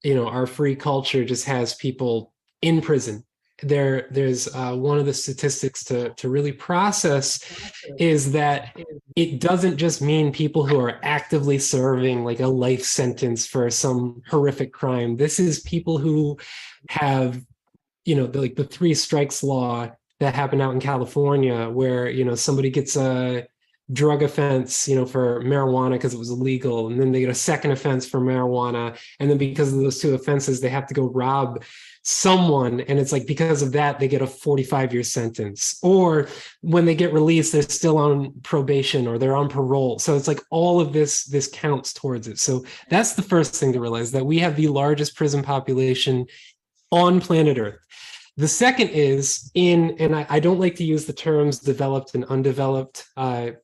our free culture just has people in prison. There's one of the statistics to really process is that it doesn't just mean people who are actively serving like a life sentence for some horrific crime. This is people who have, the 3 strikes law that happened out in California, where, somebody gets a drug offense, for marijuana because it was illegal, and then they get a second offense for marijuana, and then because of those 2 offenses they have to go rob someone, and it's like because of that they get a 45-year sentence, or when they get released they're still on probation or they're on parole. So it's like all of this counts towards it. So that's the first thing to realize, that we have the largest prison population on planet Earth. The second is and I don't like to use the terms developed and undeveloped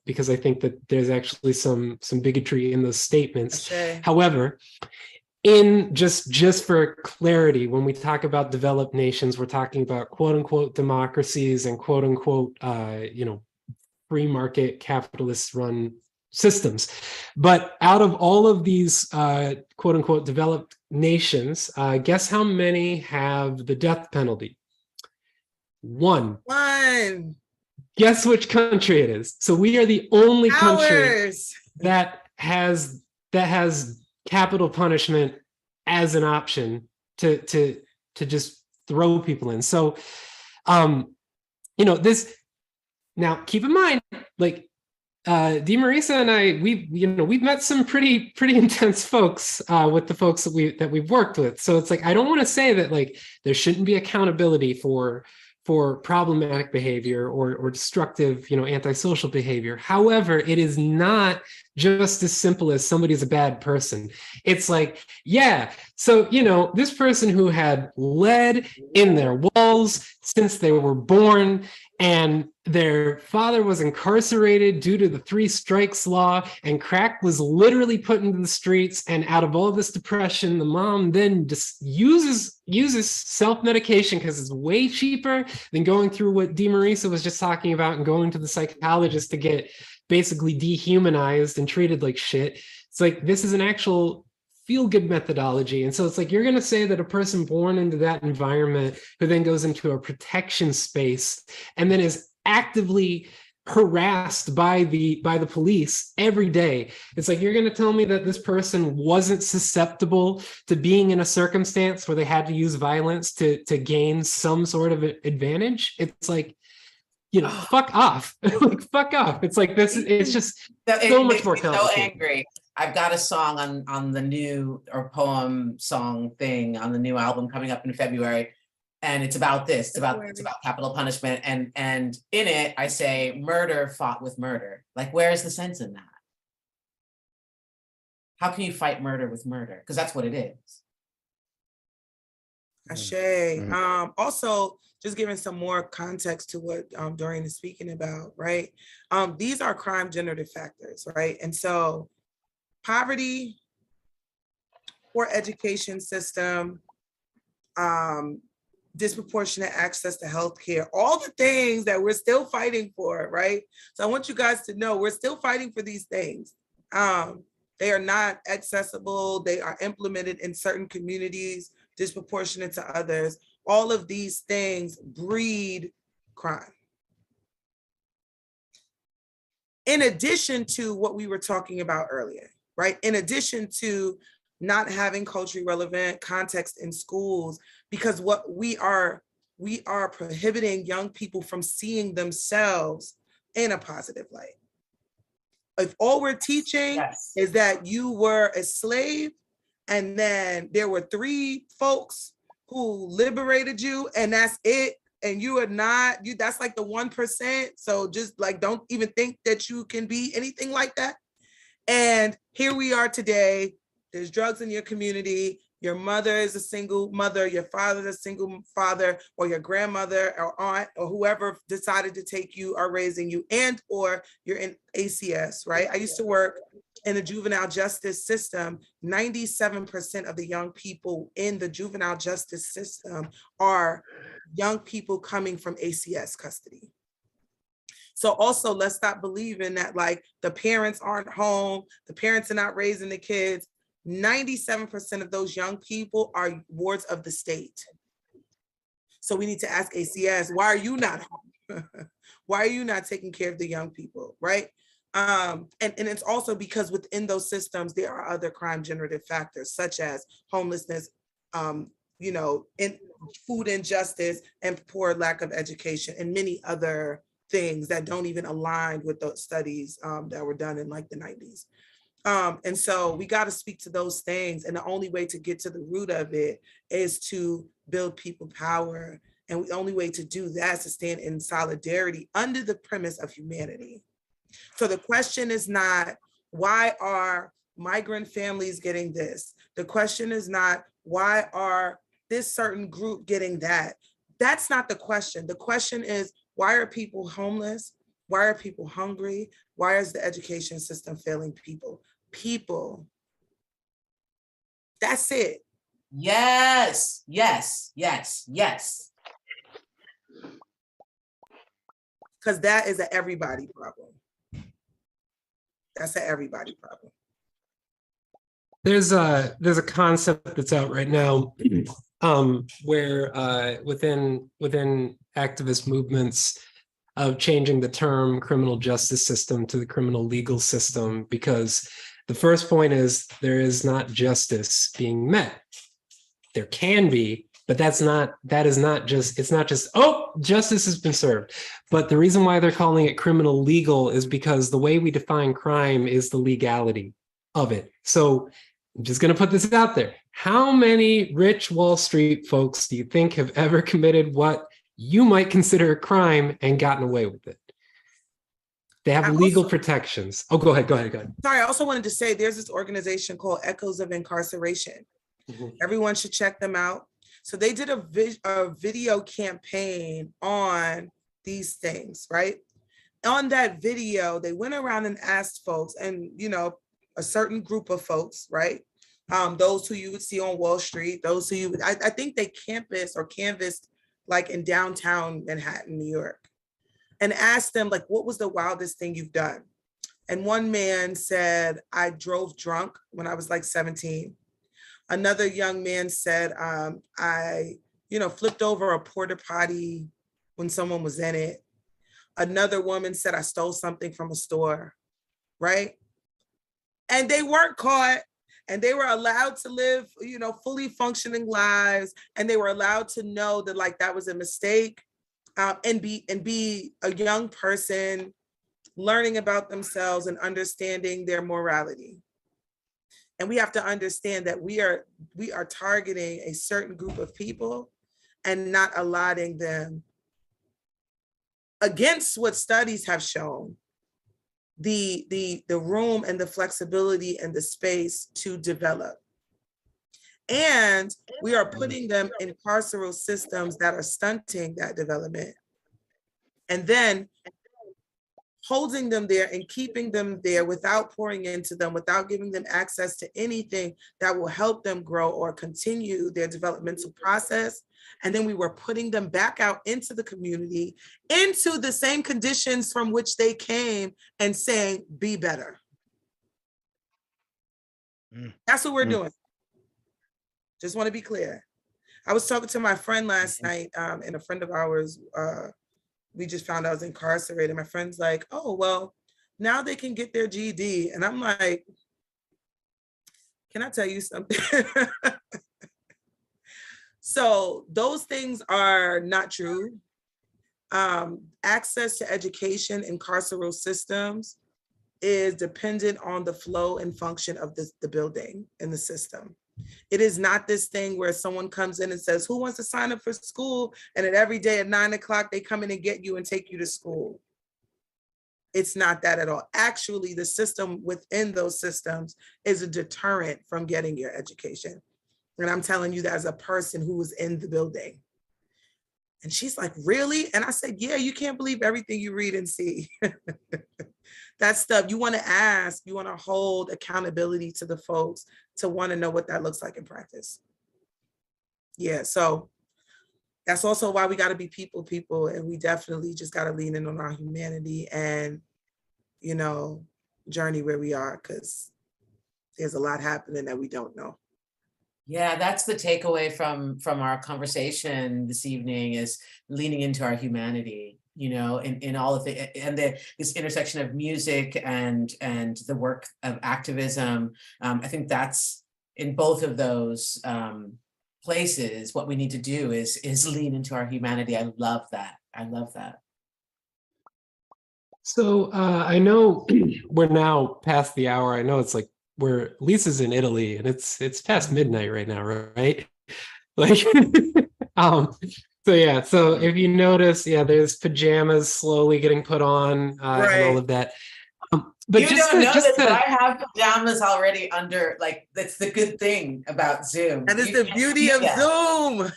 because I think that there's actually some bigotry in those statements. Okay. However, in just for clarity, when we talk about developed nations, we're talking about quote unquote democracies and quote unquote free market capitalist run systems. But out of all of these quote unquote developed nations, guess how many have the death penalty? One. Guess which country it is. So we are the only country that has capital punishment as an option to just throw people in. So this, now keep in mind, like DeMarisa and I, we've met some pretty intense folks with the folks that we've worked with. So it's like, I don't want to say that like there shouldn't be accountability for problematic behavior or destructive, antisocial behavior. However, it is not just as simple as somebody's a bad person. It's like, yeah, so, this person who had lead in their walls since they were born, and their father was incarcerated due to the 3 strikes law, and crack was literally put into the streets. And out of all this depression, the mom then just uses self-medication because it's way cheaper than going through what DeMarisa was just talking about and going to the psychologist to get basically dehumanized and treated like shit. It's like, this is an actual feel-good methodology. And so it's like, you're going to say that a person born into that environment who then goes into a protection space and then is actively harassed by the police every day. It's like, you're going to tell me that this person wasn't susceptible to being in a circumstance where they had to use violence to gain some sort of advantage? It's like, fuck off. Like, fuck off. It's like, it's just so much more complicated. So angry. I've got a song on the new, or poem song thing on the new album coming up in February. And it's about this, it's about capital punishment. And in it, I say murder fought with murder. Like, where is the sense in that? How can you fight murder with murder? Because that's what it is. Ashe. Also, just giving some more context to what Dorian is speaking about, right? These are crime generative factors, right? And so poverty, poor education system, disproportionate access to healthcare, all the things that we're still fighting for, right? So I want you guys to know we're still fighting for these things. They are not accessible. They are implemented in certain communities, disproportionate to others. All of these things breed crime. In addition to what we were talking about earlier, right? In addition to not having culturally relevant context in schools, because what we are prohibiting young people from seeing themselves in a positive light. If all we're teaching is that you were a slave, and then there were 3 folks who liberated you, and that's it, and you are not, that's like the 1%. So just like, don't even think that you can be anything like that. And here we are today. There's drugs in your community. Your mother is a single mother, your father is a single father, or your grandmother or aunt or whoever decided to take you are raising you, and or you're in ACS, right? I used to work in the juvenile justice system. 97% of the young people in the juvenile justice system are young people coming from ACS custody. So also, let's stop believing that like the parents aren't home, the parents are not raising the kids. 97% of those young people are wards of the state. So we need to ask ACS, why are you not home? Why are you not taking care of the young people, right? And it's also because within those systems, there are other crime generative factors, such as homelessness, in food injustice, and poor lack of education, and many other things that don't even align with the studies that were done in like the 90s. And so we got to speak to those things. And the only way to get to the root of it is to build people power. And the only way to do that is to stand in solidarity under the premise of humanity. So the question is not, why are migrant families getting this? The question is not, why are this certain group getting that? That's not the question. The question is, why are people homeless? Why are people hungry? Why is the education system failing people? People. That's it. Yes, yes, yes, yes. Because that is an everybody problem. That's an everybody problem. There's a concept that's out right now where within activist movements of changing the term criminal justice system to the criminal legal system, because the first point is there is not justice being met. There can be, But it's not just, oh, justice has been served. But the reason why they're calling it criminal legal is because the way we define crime is the legality of it. So I'm just going to put this out there. How many rich Wall Street folks do you think have ever committed what you might consider a crime and gotten away with it? They have legal protections. Oh, go ahead. Sorry, I also wanted to say there's this organization called Echoes of Incarceration. Everyone should check them out. So they did a video campaign on these things, right? On that video, they went around and asked folks, and a certain group of folks, right? Those who you would see on Wall Street, those who you would, I think they canvassed like in downtown Manhattan, New York, and asked them like, what was the wildest thing you've done? And one man said, I drove drunk when I was like 17. Another young man said, I flipped over a porta potty when someone was in it. Another woman said, I stole something from a store, right? And they weren't caught, and they were allowed to live, fully functioning lives. And they were allowed to know that like that was a mistake, and be a young person learning about themselves and understanding their morality. And we have to understand that we are targeting a certain group of people and not allotting them, against what studies have shown, the room and the flexibility and the space to develop. And we are putting them in carceral systems that are stunting that development. And then holding them there and keeping them there without pouring into them, without giving them access to anything that will help them grow or continue their developmental process. And then we were putting them back out into the community, into the same conditions from which they came, and saying, be better. That's what we're doing. Just want to be clear. I was talking to my friend last night, and a friend of ours, we just found out I was incarcerated. My friend's like, oh, well, now they can get their GED. And I'm like, can I tell you something? So those things are not true. Access to education in carceral systems is dependent on the flow and function of the building and the system. It is not this thing where someone comes in and says, who wants to sign up for school? And then every day at 9 o'clock, they come in and get you and take you to school. It's not that at all. Actually, the system within those systems is a deterrent from getting your education. And I'm telling you that as a person who was in the building. And she's like, really? And I said, yeah, you can't believe everything you read and see. That stuff, you want to ask, you want to hold accountability to the folks to want to know what that looks like in practice. Yeah, so that's also why we got to be people, and we definitely just got to lean in on our humanity and, journey where we are, because there's a lot happening that we don't know. Yeah, that's the takeaway from our conversation this evening, is leaning into our humanity, in all of it, and this intersection of music and the work of activism. I think that's, in both of those places, what we need to do is lean into our humanity. I love that. So I know we're now past the hour. I know it's like Lisa's in Italy, and it's past midnight right now, right? Like, so if you notice, there's pajamas slowly getting put on, Right. and all of that. But You don't know that I have pajamas already under, like, that's the good thing about Zoom. And it's the beauty of Zoom.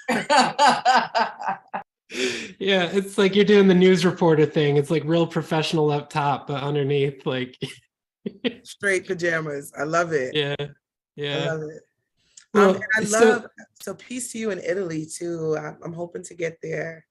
Yeah, it's like you're doing the news reporter thing. It's like real professional up top, but underneath, like straight pajamas. I love it. Yeah. I love it. Well, so peace to you in Italy too. I'm hoping to get there.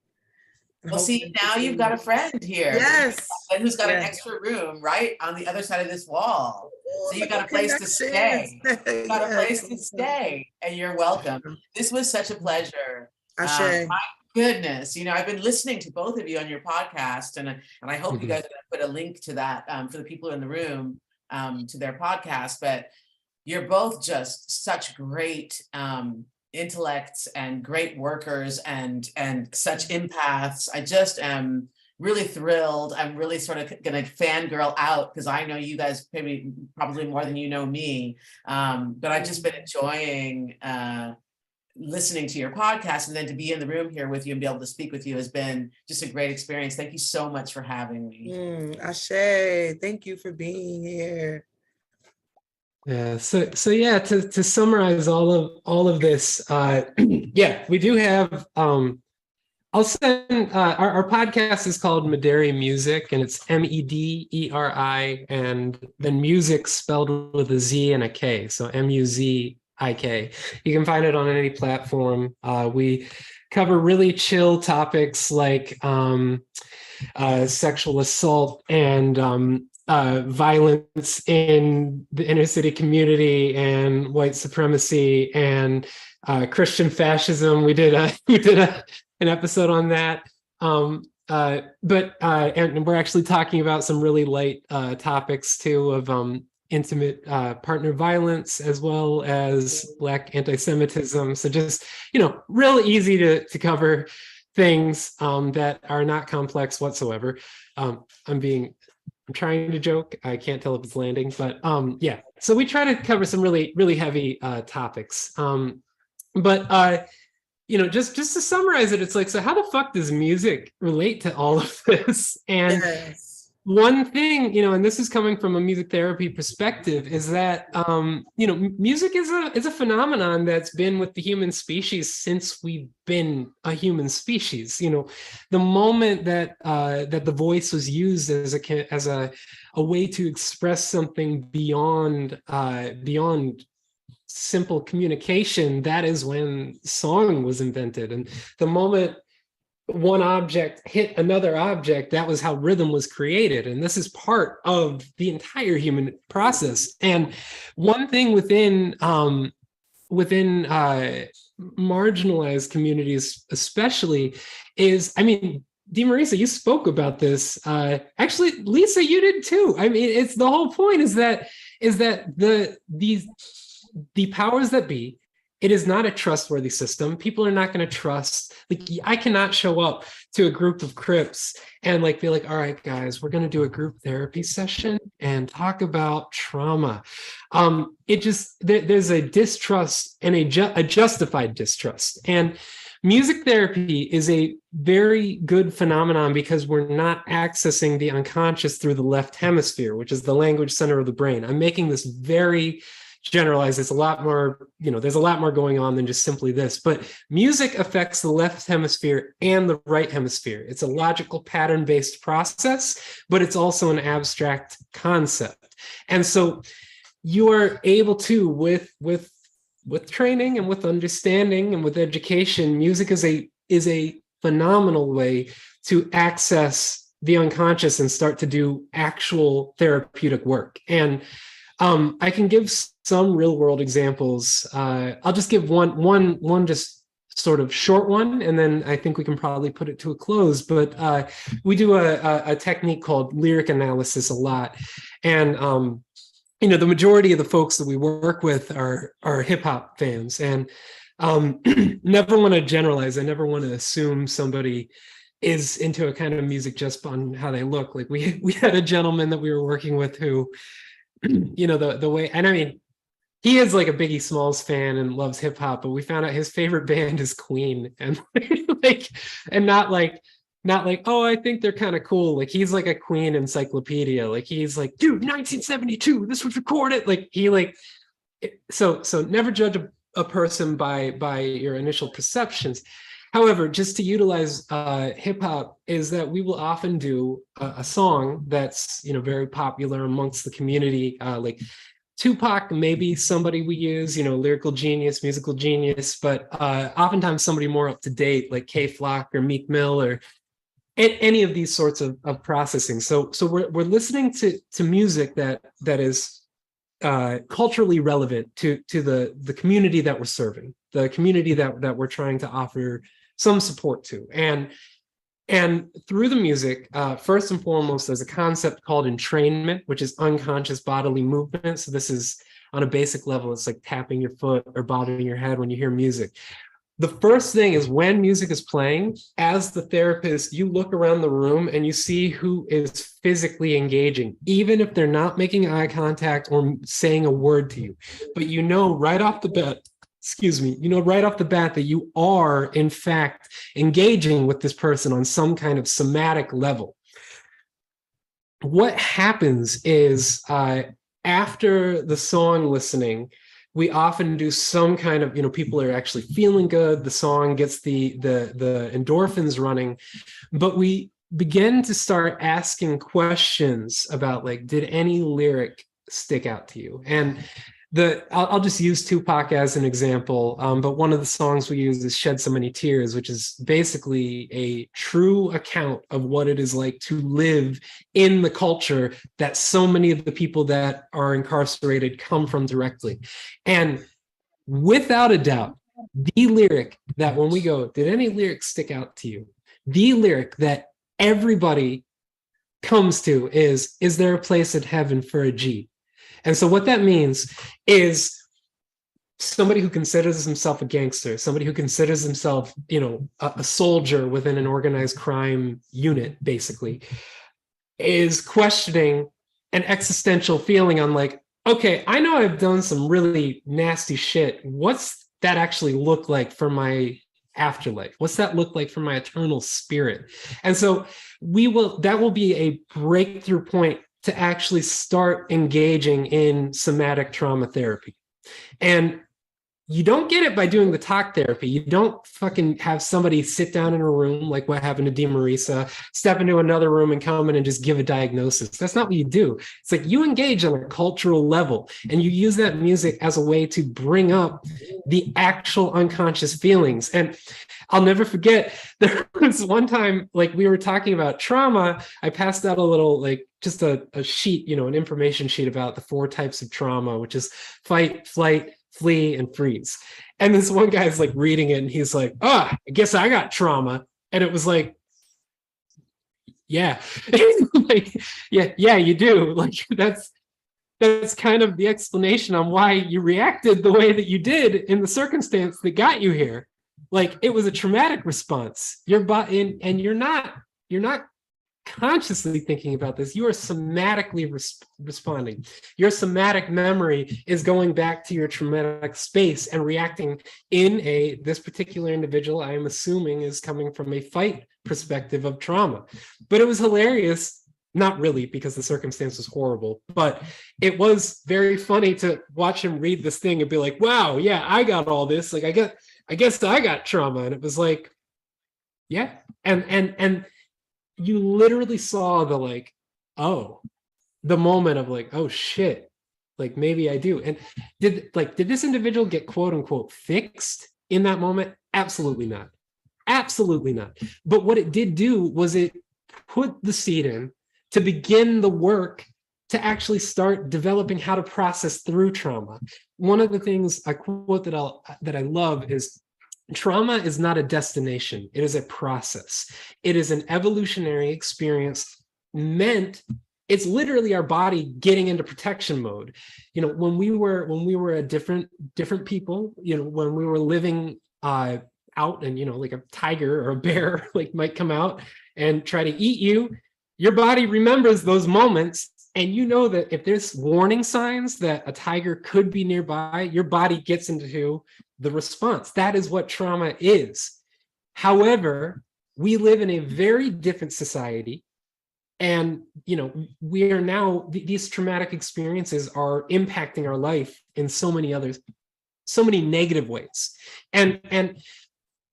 Well, see, now you've got a friend here. Yes. Who's got an extra room right on the other side of this wall. So you got a place to stay. You got a place to stay, and you're welcome. This was such a pleasure. My goodness, I've been listening to both of you on your podcast, and I hope you guys are going to put a link to that for the people in the room, to their podcast. But you're both just such great intellects and great workers and such empaths. I just am really thrilled. I'm really sort of gonna fangirl out because I know you guys probably more than you know me. But I've just been enjoying listening to your podcast, and then to be in the room here with you and be able to speak with you has been just a great experience. Thank you so much for having me. Ashe, thank you for being here. Yeah. So yeah. To summarize all of this, yeah, we do have. I'll send our podcast is called Mederi Music, and it's MEDERI, and then music spelled with a Z and a K, so MUZIK. You can find it on any platform. We cover really chill topics like sexual assault and violence in the inner city community and white supremacy and Christian fascism. We did an episode on that. But we're actually talking about some really light topics too of intimate partner violence as well as Black anti-Semitism. So just, real easy to cover things that are not complex whatsoever. I'm trying to joke. I can't tell if it's landing, but yeah. So we try to cover some really, really heavy topics. But just to summarize it, it's like, so how the fuck does music relate to all of this? And one thing, and this is coming from a music therapy perspective, is that music is a phenomenon that's been with the human species since we've been a human species. The moment that the voice was used as a way to express something beyond simple communication, that is when song was invented. And the moment one object hit another object, that was how rhythm was created. And this is part of the entire human process. And one thing within marginalized communities especially is, DeMarisa, you spoke about this. Actually, Lisa, you did too. It's the whole point is that the powers that be, it is not a trustworthy system. People are not going to trust. I cannot show up to a group of Crips and be like, all right, guys, we're going to do a group therapy session and talk about trauma. There's a distrust and a justified distrust. And music therapy is a very good phenomenon because we're not accessing the unconscious through the left hemisphere, which is the language center of the brain. I'm making this very generalized. It's a lot more, there's a lot more going on than just simply this, but music affects the left hemisphere and the right hemisphere. It's a logical pattern-based process, but it's also an abstract concept. And so you are able to, with training and with understanding and with education, music is a phenomenal way to access the unconscious and start to do actual therapeutic work. And I can give some real world examples. I'll just give one just sort of short one, and then I think we can probably put it to a close. But we do a technique called lyric analysis a lot. And, the majority of the folks that we work with are hip hop fans. And never want to generalize. I never want to assume somebody is into a kind of music just on how they look. Like we had a gentleman that we were working with who, the way, and he is like a Biggie Smalls fan and loves hip hop, but we found out his favorite band is Queen, and and not like, oh, I think they're kind of cool. Like he's like a Queen encyclopedia. Like he's like, dude, 1972, this was recorded. So never judge a person by your initial perceptions. However, just to utilize hip hop is that we will often do a song that's very popular amongst the community. Like Tupac, maybe somebody we use, lyrical genius, musical genius, but oftentimes somebody more up to date, like K-Flock or Meek Mill or any of these sorts of processing. So we're listening to music that is culturally relevant to the community that we're serving, the community that we're trying to offer some support to. And through the music, first and foremost, there's a concept called entrainment, which is unconscious bodily movement. So this is on a basic level. It's like tapping your foot or bobbing your head when you hear music. The first thing is when music is playing, as the therapist, you look around the room and you see who is physically engaging, even if they're not making eye contact or saying a word to you. But you know right off the bat, right off the bat that you are, in fact, engaging with this person on some kind of somatic level. What happens is after the song listening, we often do some kind of, people are actually feeling good. The song gets the endorphins running, but we begin to start asking questions about, like, did any lyric stick out to you? And I'll just use Tupac as an example, but one of the songs we use is Shed So Many Tears, which is basically a true account of what it is like to live in the culture that so many of the people that are incarcerated come from directly. And without a doubt, the lyric that when we go, did any lyric stick out to you? The lyric that everybody comes to is there a place in heaven for a G? And so what that means is somebody who considers himself a gangster, somebody who considers himself, a soldier within an organized crime unit, basically, is questioning an existential feeling on, like, okay, I know I've done some really nasty shit. What's that actually look like for my afterlife? What's that look like for my eternal spirit? And so that will be a breakthrough point to actually start engaging in somatic trauma therapy. And you don't get it by doing the talk therapy. You don't fucking have somebody sit down in a room like what happened to Dee Marisa, step into another room and come in and just give a diagnosis. That's not what you do. It's like you engage on a cultural level and you use that music as a way to bring up the actual unconscious feelings. And I'll never forget, there was one time, like, we were talking about trauma. I passed out a little, like, just a sheet, an information sheet about the 4 types of trauma, which is fight, flight, flee, and freeze. And this one guy's like reading it and he's like, I guess I got trauma. And it was like, yeah, like, yeah, you do. Like, that's kind of the explanation on why you reacted the way that you did in the circumstance that got you here. Like, it was a traumatic response. Your body, and you're not consciously thinking about this. You are somatically responding. Your somatic memory is going back to your traumatic space and reacting in this particular individual, I am assuming, is coming from a fight perspective of trauma. But it was hilarious. Not really, because the circumstance was horrible, but it was very funny to watch him read this thing and be like, wow, yeah, I got all this. Like, I guess I got trauma. And it was like, yeah. And you literally saw the moment of, like, oh shit, like, maybe I do. And did this individual get quote unquote fixed in that moment? Absolutely not. Absolutely not. But what it did do was it put the seed in to begin the work to actually start developing how to process through trauma. One of the things I quote that I love is, trauma is not a destination. It is a process. It is an evolutionary experience it's literally our body getting into protection mode. When we were a different people, when we were living out and, like, a tiger or a bear, like, might come out and try to eat you, your body remembers those moments. And you know that if there's warning signs that a tiger could be nearby, your body gets into the response. That is what trauma is. However, we live in a very different society. And, we are now, these traumatic experiences are impacting our life in so many negative ways. And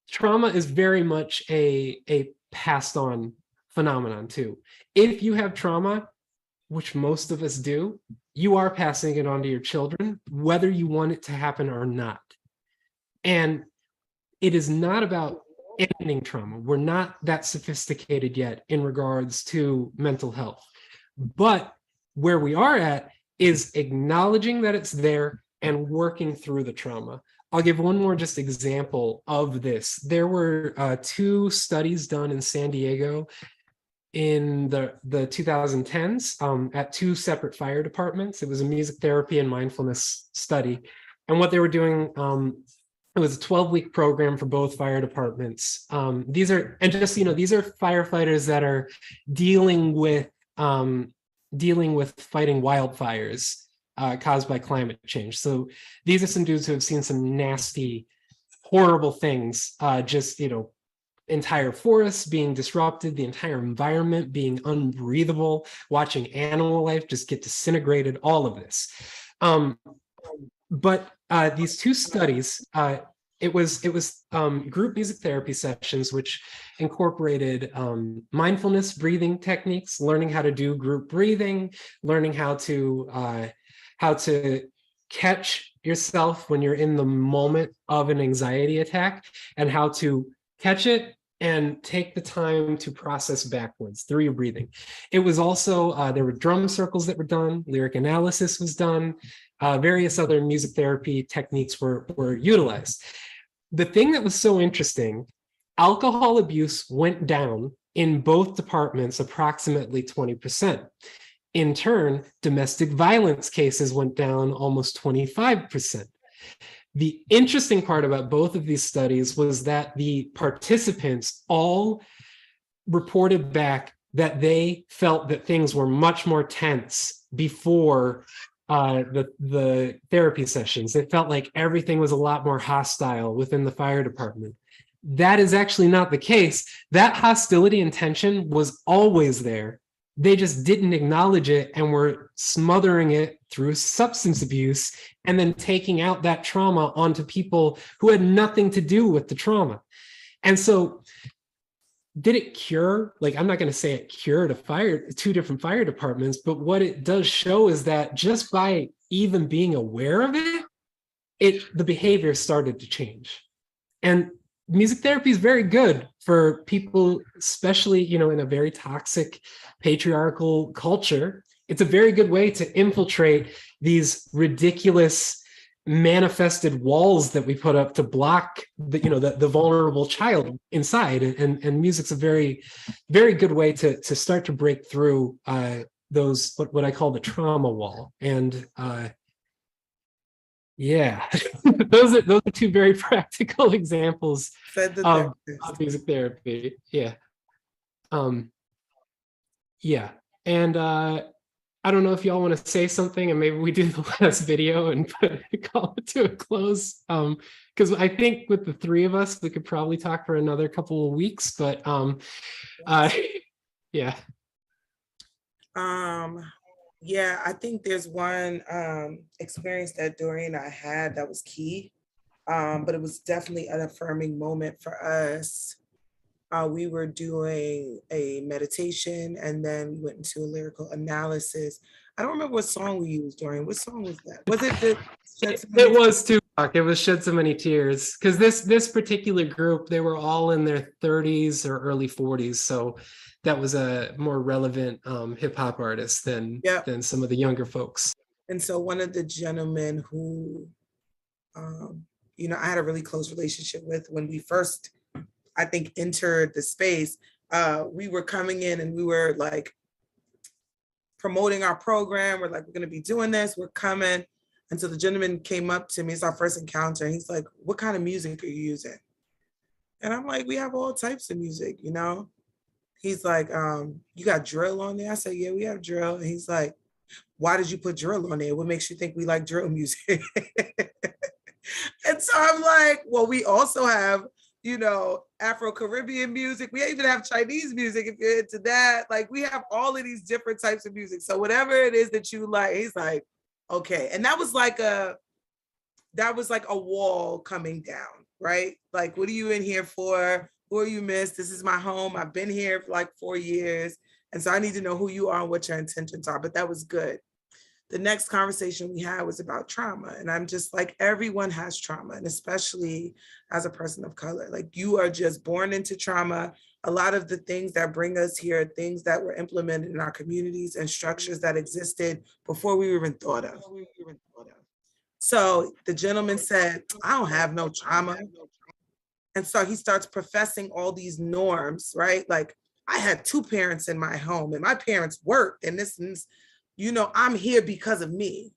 trauma is very much a passed on phenomenon too. If you have trauma, which most of us do, you are passing it on to your children, whether you want it to happen or not. And it is not about ending trauma. We're not that sophisticated yet in regards to mental health. But where we are at is acknowledging that it's there and working through the trauma. I'll give one more just example of this. There were 2 studies done in San Diego. in the 2010s at two separate fire departments. It was a music therapy and mindfulness study. And what they were doing, it was a 12-week program for both fire departments. These are, and just, you know, these are firefighters that are dealing with fighting wildfires caused by climate change. So these are some dudes who have seen some nasty, horrible things, just, you know, entire forests being disrupted, the entire environment being unbreathable, watching animal life just get disintegrated, all of this. But these two studies, it was group music therapy sessions, which incorporated mindfulness breathing techniques, learning how to do group breathing, learning how to catch yourself when you're in the moment of an anxiety attack, and how to catch it and take the time to process backwards through your breathing. It was also, there were drum circles that were done, lyric analysis was done, various other music therapy techniques were utilized. The thing that was so interesting, alcohol abuse went down in both departments approximately 20%. In turn, domestic violence cases went down almost 25%. The interesting part about both of these studies was that the participants all reported back that they felt that things were much more tense before the therapy sessions. It felt like everything was a lot more hostile within the fire department. That is actually not the case. That hostility and tension was always there. They just didn't acknowledge it and were smothering it through substance abuse and then taking out that trauma onto people who had nothing to do with the trauma. And so did it cure? Like, I'm not going to say it cured two different fire departments, but what it does show is that just by even being aware of it, the behavior started to change. And music therapy is very good for people, especially, you know, in a very toxic patriarchal culture. It's a very good way to infiltrate these ridiculous manifested walls that we put up to block the, you know, the vulnerable child inside. And music's a very, very good way to start to break through those, what I call the trauma wall. And yeah, those are two very practical examples of music therapy. Yeah. Yeah. And I don't know if y'all want to say something, and maybe we do the last video and call it to a close. Because I think with the three of us, we could probably talk for another couple of weeks. But yeah. Yeah, I think there's one experience that Dorian and I had that was key, but it was definitely an affirming moment for us. We were doing a meditation and then we went into a lyrical analysis. I don't remember what song we used, Dorian. What song was that? Was it the It was Tupac. It was Shed So Many Tears. Because this particular group, they were all in their 30s or early 40s. So that was a more relevant hip hop artist than some of the younger folks. And so one of the gentlemen who, you know, I had a really close relationship with when we first, I think, entered the space, we were coming in and we were like promoting our program. We're like, we're going to be doing this. We're coming. And so the gentleman came up to me. It's our first encounter. And he's like, what kind of music are you using? And I'm like, we have all types of music, you know? He's like, you got drill on there? I said, yeah, we have drill. And he's like, why did you put drill on there? What makes you think we like drill music? And so I'm like, well, we also have, you know, Afro-Caribbean music. We even have Chinese music if you're into that. Like, we have all of these different types of music. So whatever it is that you like, he's like, okay. And that was like a wall coming down, right? Like, what are you in here for? Who are you, miss? This is my home. I've been here for like 4 years. And so I need to know who you are and what your intentions are. But that was good. The next conversation we had was about trauma. And I'm just like, everyone has trauma, and especially as a person of color, like, you are just born into trauma. A lot of the things that bring us here are things that were implemented in our communities and structures that existed before we were even thought of. So the gentleman said, I don't have no trauma. And so he starts professing all these norms, right? Like, I had 2 parents in my home and my parents worked, and this is, you know, I'm here because of me.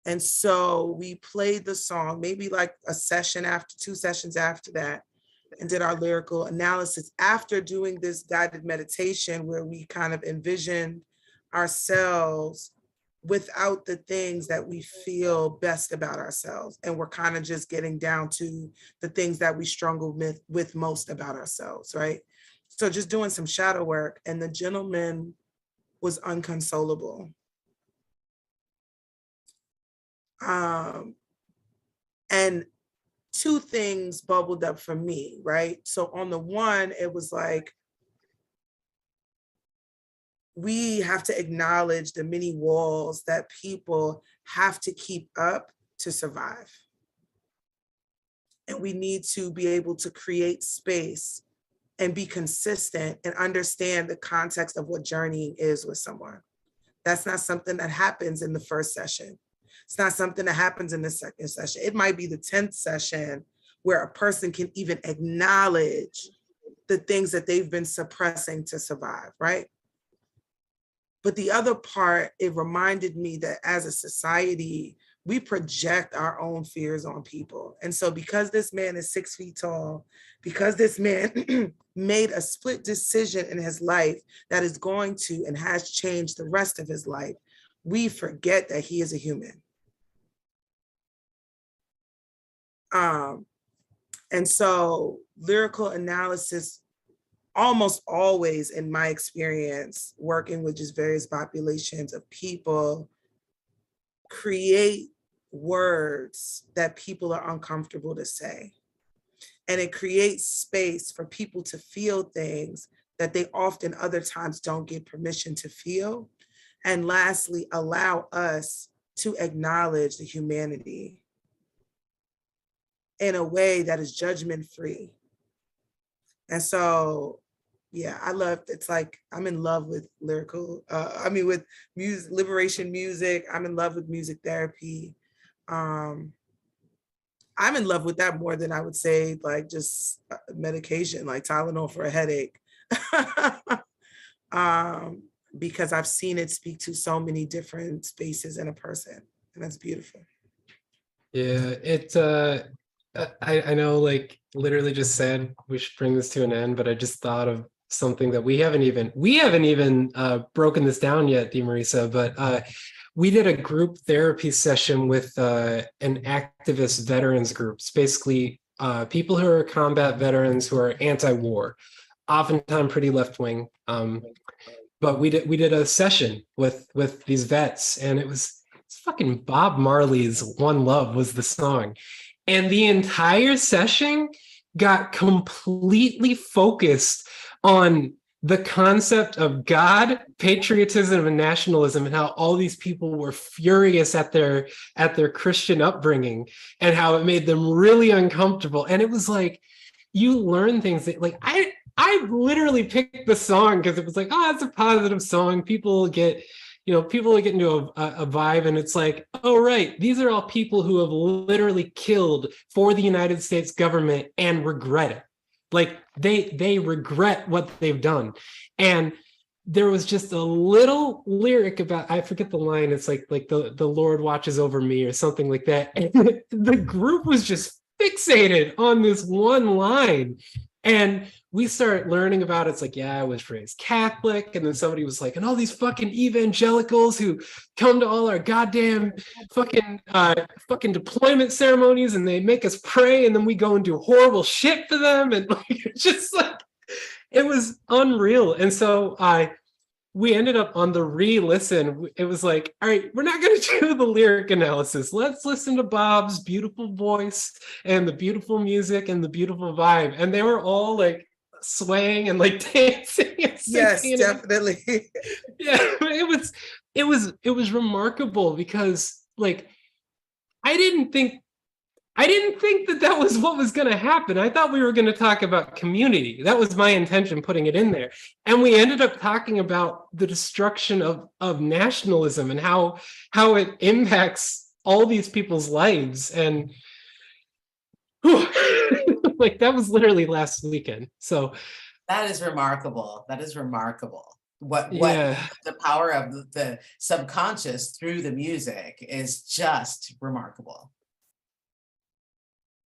And so we played the song, maybe like a session after, 2 sessions after that, and did our lyrical analysis after doing this guided meditation where we kind of envisioned ourselves without the things that we feel best about ourselves. And we're kind of just getting down to the things that we struggle with most about ourselves, right? So just doing some shadow work, and the gentleman was unconsolable. And 2 things bubbled up for me, right? So on the one, it was like, we have to acknowledge the many walls that people have to keep up to survive. And we need to be able to create space and be consistent and understand the context of what journeying is with someone. That's not something that happens in the first session. It's not something that happens in the second session. It might be the 10th session where a person can even acknowledge the things that they've been suppressing to survive, right? But the other part, it reminded me that as a society, we project our own fears on people. And so because this man is 6 feet tall, because this man made a split decision in his life that is going to and has changed the rest of his life, we forget that he is a human. And so lyrical analysis, almost always in my experience, working with just various populations of people, create words that people are uncomfortable to say. And it creates space for people to feel things that they often other times don't get permission to feel. And lastly, allow us to acknowledge the humanity in a way that is judgment-free. And so, yeah, I love, it's like, I'm in love with lyrical, with music, liberation music. I'm in love with music therapy. I'm in love with that more than I would say like just medication, like Tylenol for a headache. Because I've seen it speak to so many different spaces in a person, and that's beautiful. Yeah, I know, like, literally just said we should bring this to an end, but I just thought of something that we haven't even broken this down yet, DeMarisa, but we did a group therapy session with an activist veterans groups, basically people who are combat veterans who are anti-war, oftentimes pretty left-wing. But we did a session with these vets, and it's fucking Bob Marley's "One Love" was the song. And the entire session got completely focused on the concept of God, patriotism, and nationalism, and how all these people were furious at their Christian upbringing and how it made them really uncomfortable. And it was like, you learn things that, like, I literally picked the song because it was like, oh, it's a positive song. People get into a vibe, and it's like, oh, right, these are all people who have literally killed for the United States government and regret it. Like they regret what they've done. And there was just a little lyric about, I forget the line, it's like the Lord watches over me or something like that. And the group was just fixated on this one line. And we started learning about it. It's like, yeah, I was raised Catholic. And then somebody was like, and all these fucking evangelicals who come to all our goddamn fucking deployment ceremonies, and they make us pray, and then we go and do horrible shit for them. And like, it's just like, it was unreal. And so we ended up on the re-listen. It was like, all right, we're not going to do the lyric analysis. Let's listen to Bob's beautiful voice and the beautiful music and the beautiful vibe. And they were all like swaying and like dancing and singing. Yes, definitely. Yeah, it was remarkable because, like, I didn't think that was what was going to happen. I thought we were going to talk about community. That was my intention putting it in there. And we ended up talking about the destruction of nationalism and how it impacts all these people's lives. And whew, like, that was literally last weekend. So That is remarkable. That is remarkable. What Yeah. the power of the subconscious through the music is just remarkable.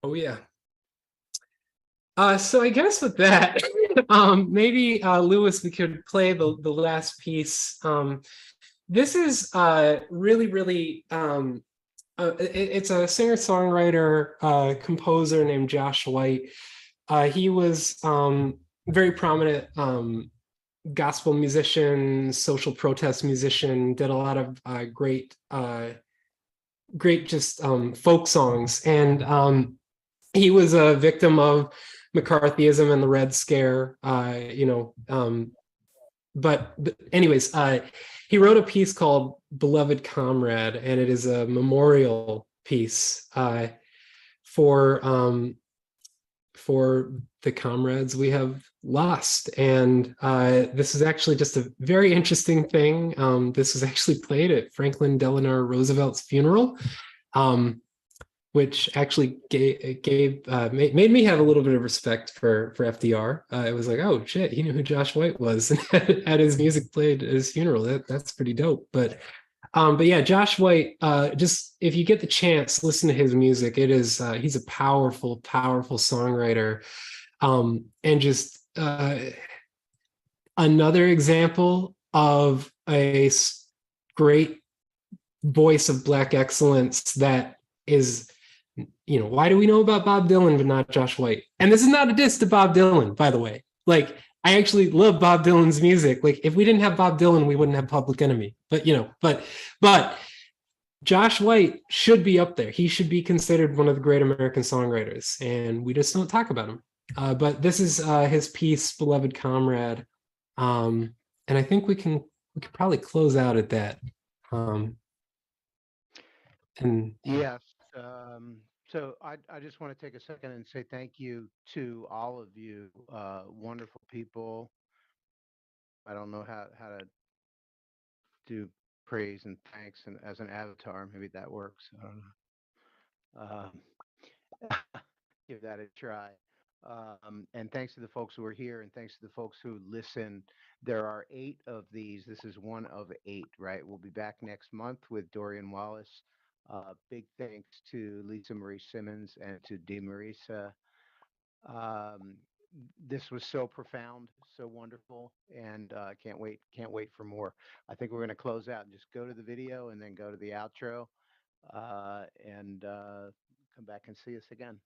Oh yeah. So I guess with that, maybe Lewis, we could play the last piece. This is really, really it's a singer-songwriter, composer named Josh White. He was very prominent gospel musician, social protest musician, did a lot of great just folk songs. And he was a victim of McCarthyism and the Red Scare, but anyways, he wrote a piece called Beloved Comrade, and it is a memorial piece for the comrades we have lost. And this is actually just a very interesting thing. This was actually played at Franklin Delano Roosevelt's funeral, which actually made me have a little bit of respect for FDR. It was like, oh shit, he knew who Josh White was and had his music played at his funeral. That's pretty dope. But yeah, Josh White, just if you get the chance, listen to his music. It is he's a powerful, powerful songwriter, and just another example of a great voice of Black excellence that is, why do we know about Bob Dylan but not Josh White? And this is not a diss to Bob Dylan, by the way. Like, I actually love Bob Dylan's music. Like, if we didn't have Bob Dylan, we wouldn't have Public Enemy. But but Josh White should be up there. He should be considered one of the great American songwriters, and we just don't talk about him. But this is his piece, Beloved Comrade, and I think we could probably close out at that. And yes. So I just want to take a second and say thank you to all of you, wonderful people. I don't know how to do praise and thanks and as an avatar. Maybe that works. I don't know. Give that a try. And thanks to the folks who are here, and thanks to the folks who listen. There are 8 of these. This is one of 8, right? We'll be back next month with Dorian Wallace. Big thanks to Lisa Marie Simmons and to Dee Marisa. This was so profound, so wonderful, and can't wait for more. I think we're going to close out and just go to the video and then go to the outro, and come back and see us again.